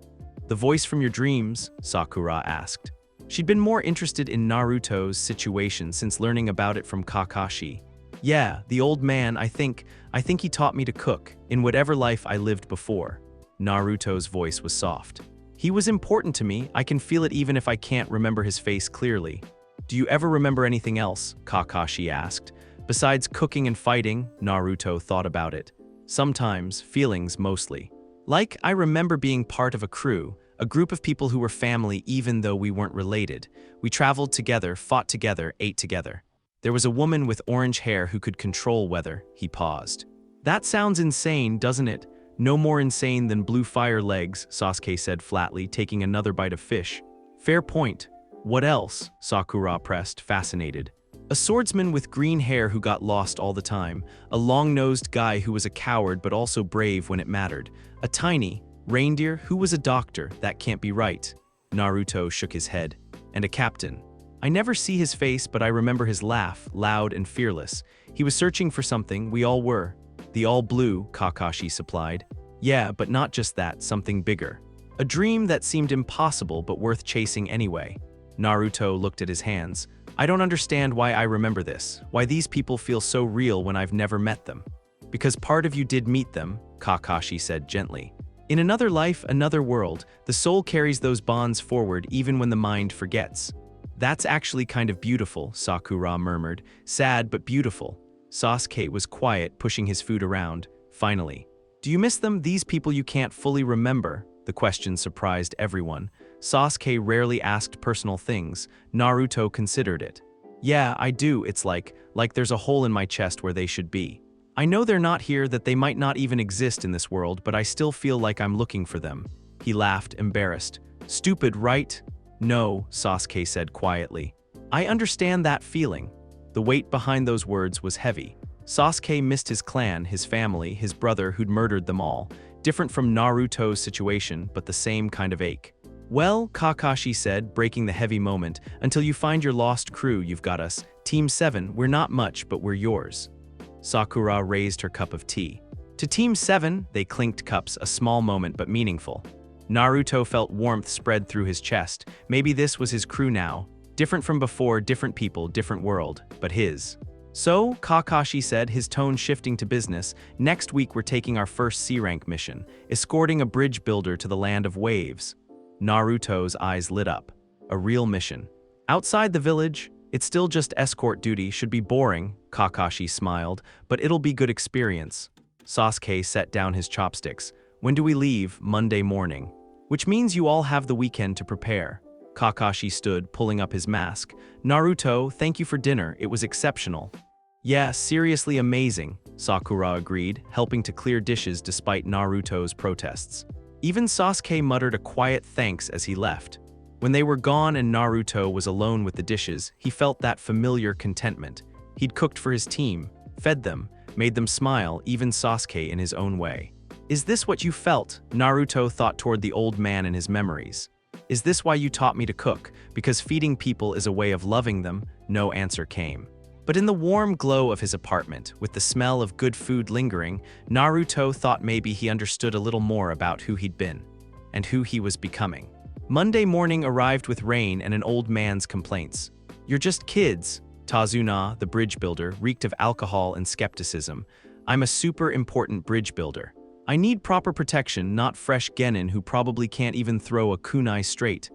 "The voice from your dreams?" Sakura asked. She'd been more interested in Naruto's situation since learning about it from Kakashi. Yeah, the old man, I think he taught me to cook, in whatever life I lived before. Naruto's voice was soft. He was important to me, I can feel it even if I can't remember his face clearly. Do you ever remember anything else? Kakashi asked. Besides cooking and fighting, Naruto thought about it. Sometimes, feelings mostly. Like, I remember being part of a crew, a group of people who were family even though we weren't related. We traveled together, fought together, ate together. There was a woman with orange hair who could control weather. He paused. That sounds insane, doesn't it? No more insane than blue fire legs, Sasuke said flatly, taking another bite of fish. Fair point. What else? Sakura pressed, fascinated. A swordsman with green hair who got lost all the time. A long-nosed guy who was a coward but also brave when it mattered. A tiny reindeer who was a doctor. That can't be right. Naruto shook his head. And a captain. I never see his face, but I remember his laugh, loud and fearless. He was searching for something, we all were. The all blue, Kakashi supplied. Yeah, but not just that, something bigger. A dream that seemed impossible but worth chasing anyway. Naruto looked at his hands. I don't understand why I remember this, why these people feel so real when I've never met them. Because part of you did meet them, Kakashi said gently. In another life, another world, the soul carries those bonds forward even when the mind forgets. That's actually kind of beautiful, Sakura murmured. Sad but beautiful. Sasuke was quiet, pushing his food around. Finally. Do you miss them, these people you can't fully remember? The question surprised everyone. Sasuke rarely asked personal things. Naruto considered it. Yeah, I do, it's like there's a hole in my chest where they should be. I know they're not here, that they might not even exist in this world, but I still feel like I'm looking for them. He laughed, embarrassed. Stupid, right? No, Sasuke said quietly. I understand that feeling. The weight behind those words was heavy. Sasuke missed his clan, his family, his brother who'd murdered them all. Different from Naruto's situation, but the same kind of ache. Well, Kakashi said, breaking the heavy moment, until you find your lost crew, you've got us. Team 7, we're not much, but we're yours. Sakura raised her cup of tea. To Team 7, they clinked cups, a small moment but meaningful. Naruto felt warmth spread through his chest. Maybe this was his crew now. Different from before, different people, different world, but his. So, Kakashi said, his tone shifting to business, next week we're taking our first C-rank mission, escorting a bridge builder to the land of waves. Naruto's eyes lit up. A real mission. Outside the village, it's still just escort duty, should be boring, Kakashi smiled, but it'll be good experience. Sasuke set down his chopsticks. When do we leave? Monday morning. Which means you all have the weekend to prepare. Kakashi stood, pulling up his mask. Naruto, thank you for dinner, it was exceptional. Yeah, seriously amazing, Sakura agreed, helping to clear dishes despite Naruto's protests. Even Sasuke muttered a quiet thanks as he left. When they were gone and Naruto was alone with the dishes, he felt that familiar contentment. He'd cooked for his team, fed them, made them smile, even Sasuke in his own way. Is this what you felt? Naruto thought toward the old man in his memories. Is this why you taught me to cook? Because feeding people is a way of loving them? No answer came. But in the warm glow of his apartment, with the smell of good food lingering, Naruto thought maybe he understood a little more about who he'd been, and who he was becoming. Monday morning arrived with rain and an old man's complaints. You're just kids. Tazuna, the bridge builder, reeked of alcohol and skepticism. I'm a super important bridge builder. I need proper protection, not fresh genin who probably can't even throw a kunai straight.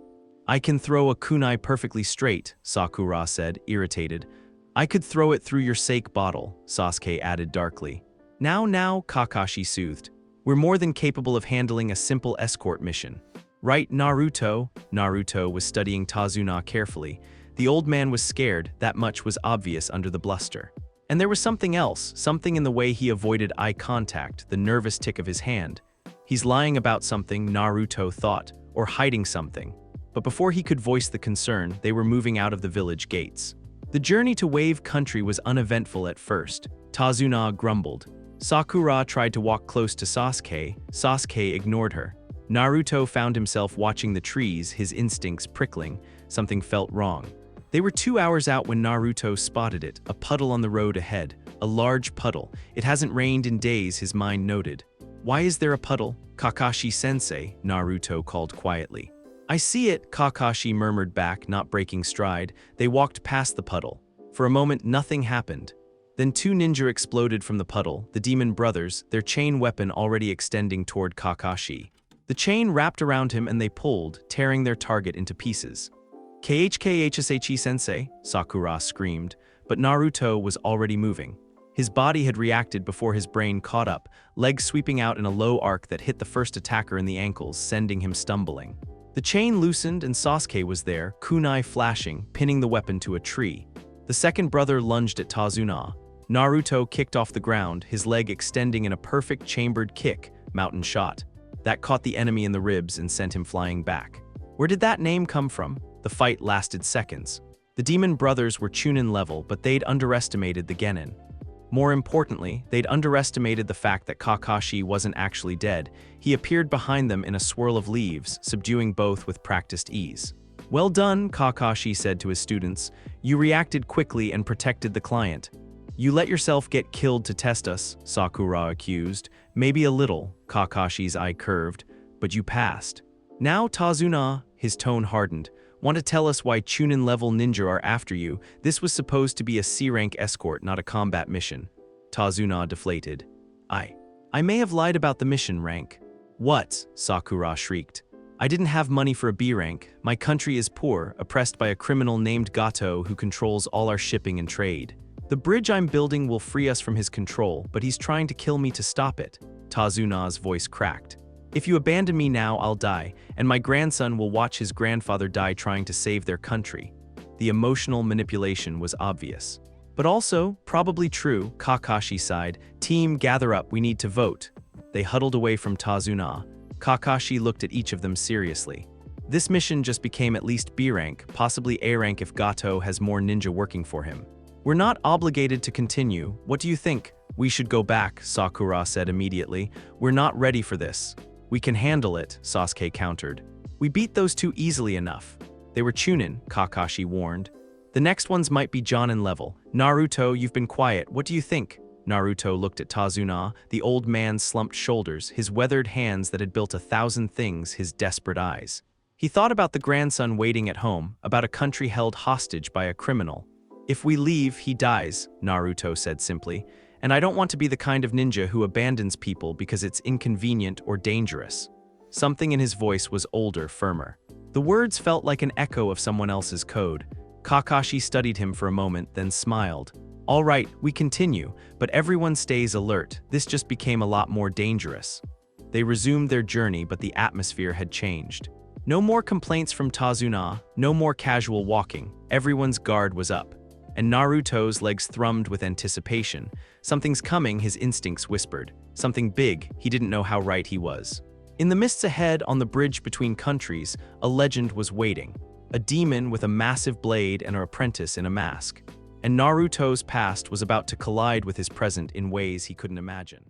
I can throw a kunai perfectly straight, Sakura said, irritated. I could throw it through your sake bottle, Sasuke added darkly. Now, Kakashi soothed. We're more than capable of handling a simple escort mission. Right, Naruto? Naruto was studying Tazuna carefully. The old man was scared, that much was obvious under the bluster. And there was something else, something in the way he avoided eye contact, the nervous tick of his hand. He's lying about something, Naruto thought, or hiding something. But before he could voice the concern, they were moving out of the village gates. The journey to Wave Country was uneventful at first. Tazuna grumbled. Sakura tried to walk close to Sasuke. Sasuke ignored her. Naruto found himself watching the trees, his instincts prickling. Something felt wrong. They were 2 hours out when Naruto spotted it, a puddle on the road ahead. A large puddle. It hasn't rained in days, his mind noted. Why is there a puddle? Kakashi-sensei, Naruto called quietly. I see it, Kakashi murmured back, not breaking stride. They walked past the puddle. For a moment, nothing happened. Then two ninja exploded from the puddle, the demon brothers, their chain weapon already extending toward Kakashi. The chain wrapped around him and they pulled, tearing their target into pieces. KHKHSHE-sensei, Sakura screamed, but Naruto was already moving. His body had reacted before his brain caught up, legs sweeping out in a low arc that hit the first attacker in the ankles, sending him stumbling. The chain loosened and Sasuke was there, kunai flashing, pinning the weapon to a tree. The second brother lunged at Tazuna. Naruto kicked off the ground, his leg extending in a perfect chambered kick, mountain shot. That caught the enemy in the ribs and sent him flying back. Where did that name come from? The fight lasted seconds. The demon brothers were Chunin level, but they'd underestimated the genin. More importantly, they'd underestimated the fact that Kakashi wasn't actually dead. He appeared behind them in a swirl of leaves, subduing both with practiced ease. "Well done," Kakashi said to his students. "You reacted quickly and protected the client." "You let yourself get killed to test us," Sakura accused. "Maybe a little," Kakashi's eye curved, "but you passed." "Now, Tazuna," his tone hardened, "want to tell us why Chunin-level ninja are after you? This was supposed to be a C-rank escort, not a combat mission." Tazuna deflated. I may have lied about the mission rank." "What?" Sakura shrieked. "I didn't have money for a B rank. My country is poor, oppressed by a criminal named Gato who controls all our shipping and trade. The bridge I'm building will free us from his control, but he's trying to kill me to stop it." Tazuna's voice cracked. "If you abandon me now, I'll die, and my grandson will watch his grandfather die trying to save their country." The emotional manipulation was obvious. But also, probably true, Kakashi sighed. "Team, gather up, we need to vote." They huddled away from Tazuna. Kakashi looked at each of them seriously. This mission just became at least B rank, possibly A rank if Gato has more ninja working for him. "We're not obligated to continue. What do you think?" "We should go back," Sakura said immediately. "We're not ready for this." "We can handle it," Sasuke countered. "We beat those two easily enough." "They were Chunin," Kakashi warned. "The next ones might be Jonin level." "Naruto, you've been quiet. What do you think?" Naruto looked at Tazuna, the old man's slumped shoulders, his weathered hands that had built 1,000 things, his desperate eyes. He thought about the grandson waiting at home, about a country held hostage by a criminal. "If we leave, he dies," Naruto said simply, "and I don't want to be the kind of ninja who abandons people because it's inconvenient or dangerous." Something in his voice was older, firmer. The words felt like an echo of someone else's code. Kakashi studied him for a moment, then smiled. "All right, we continue, but everyone stays alert. This just became a lot more dangerous." They resumed their journey, but the atmosphere had changed. No more complaints from Tazuna, no more casual walking. Everyone's guard was up. And Naruto's legs thrummed with anticipation. Something's coming, his instincts whispered. Something big, he didn't know how right he was. In the mists ahead, on the bridge between countries, a legend was waiting. A demon with a massive blade and an apprentice in a mask. And Naruto's past was about to collide with his present in ways he couldn't imagine.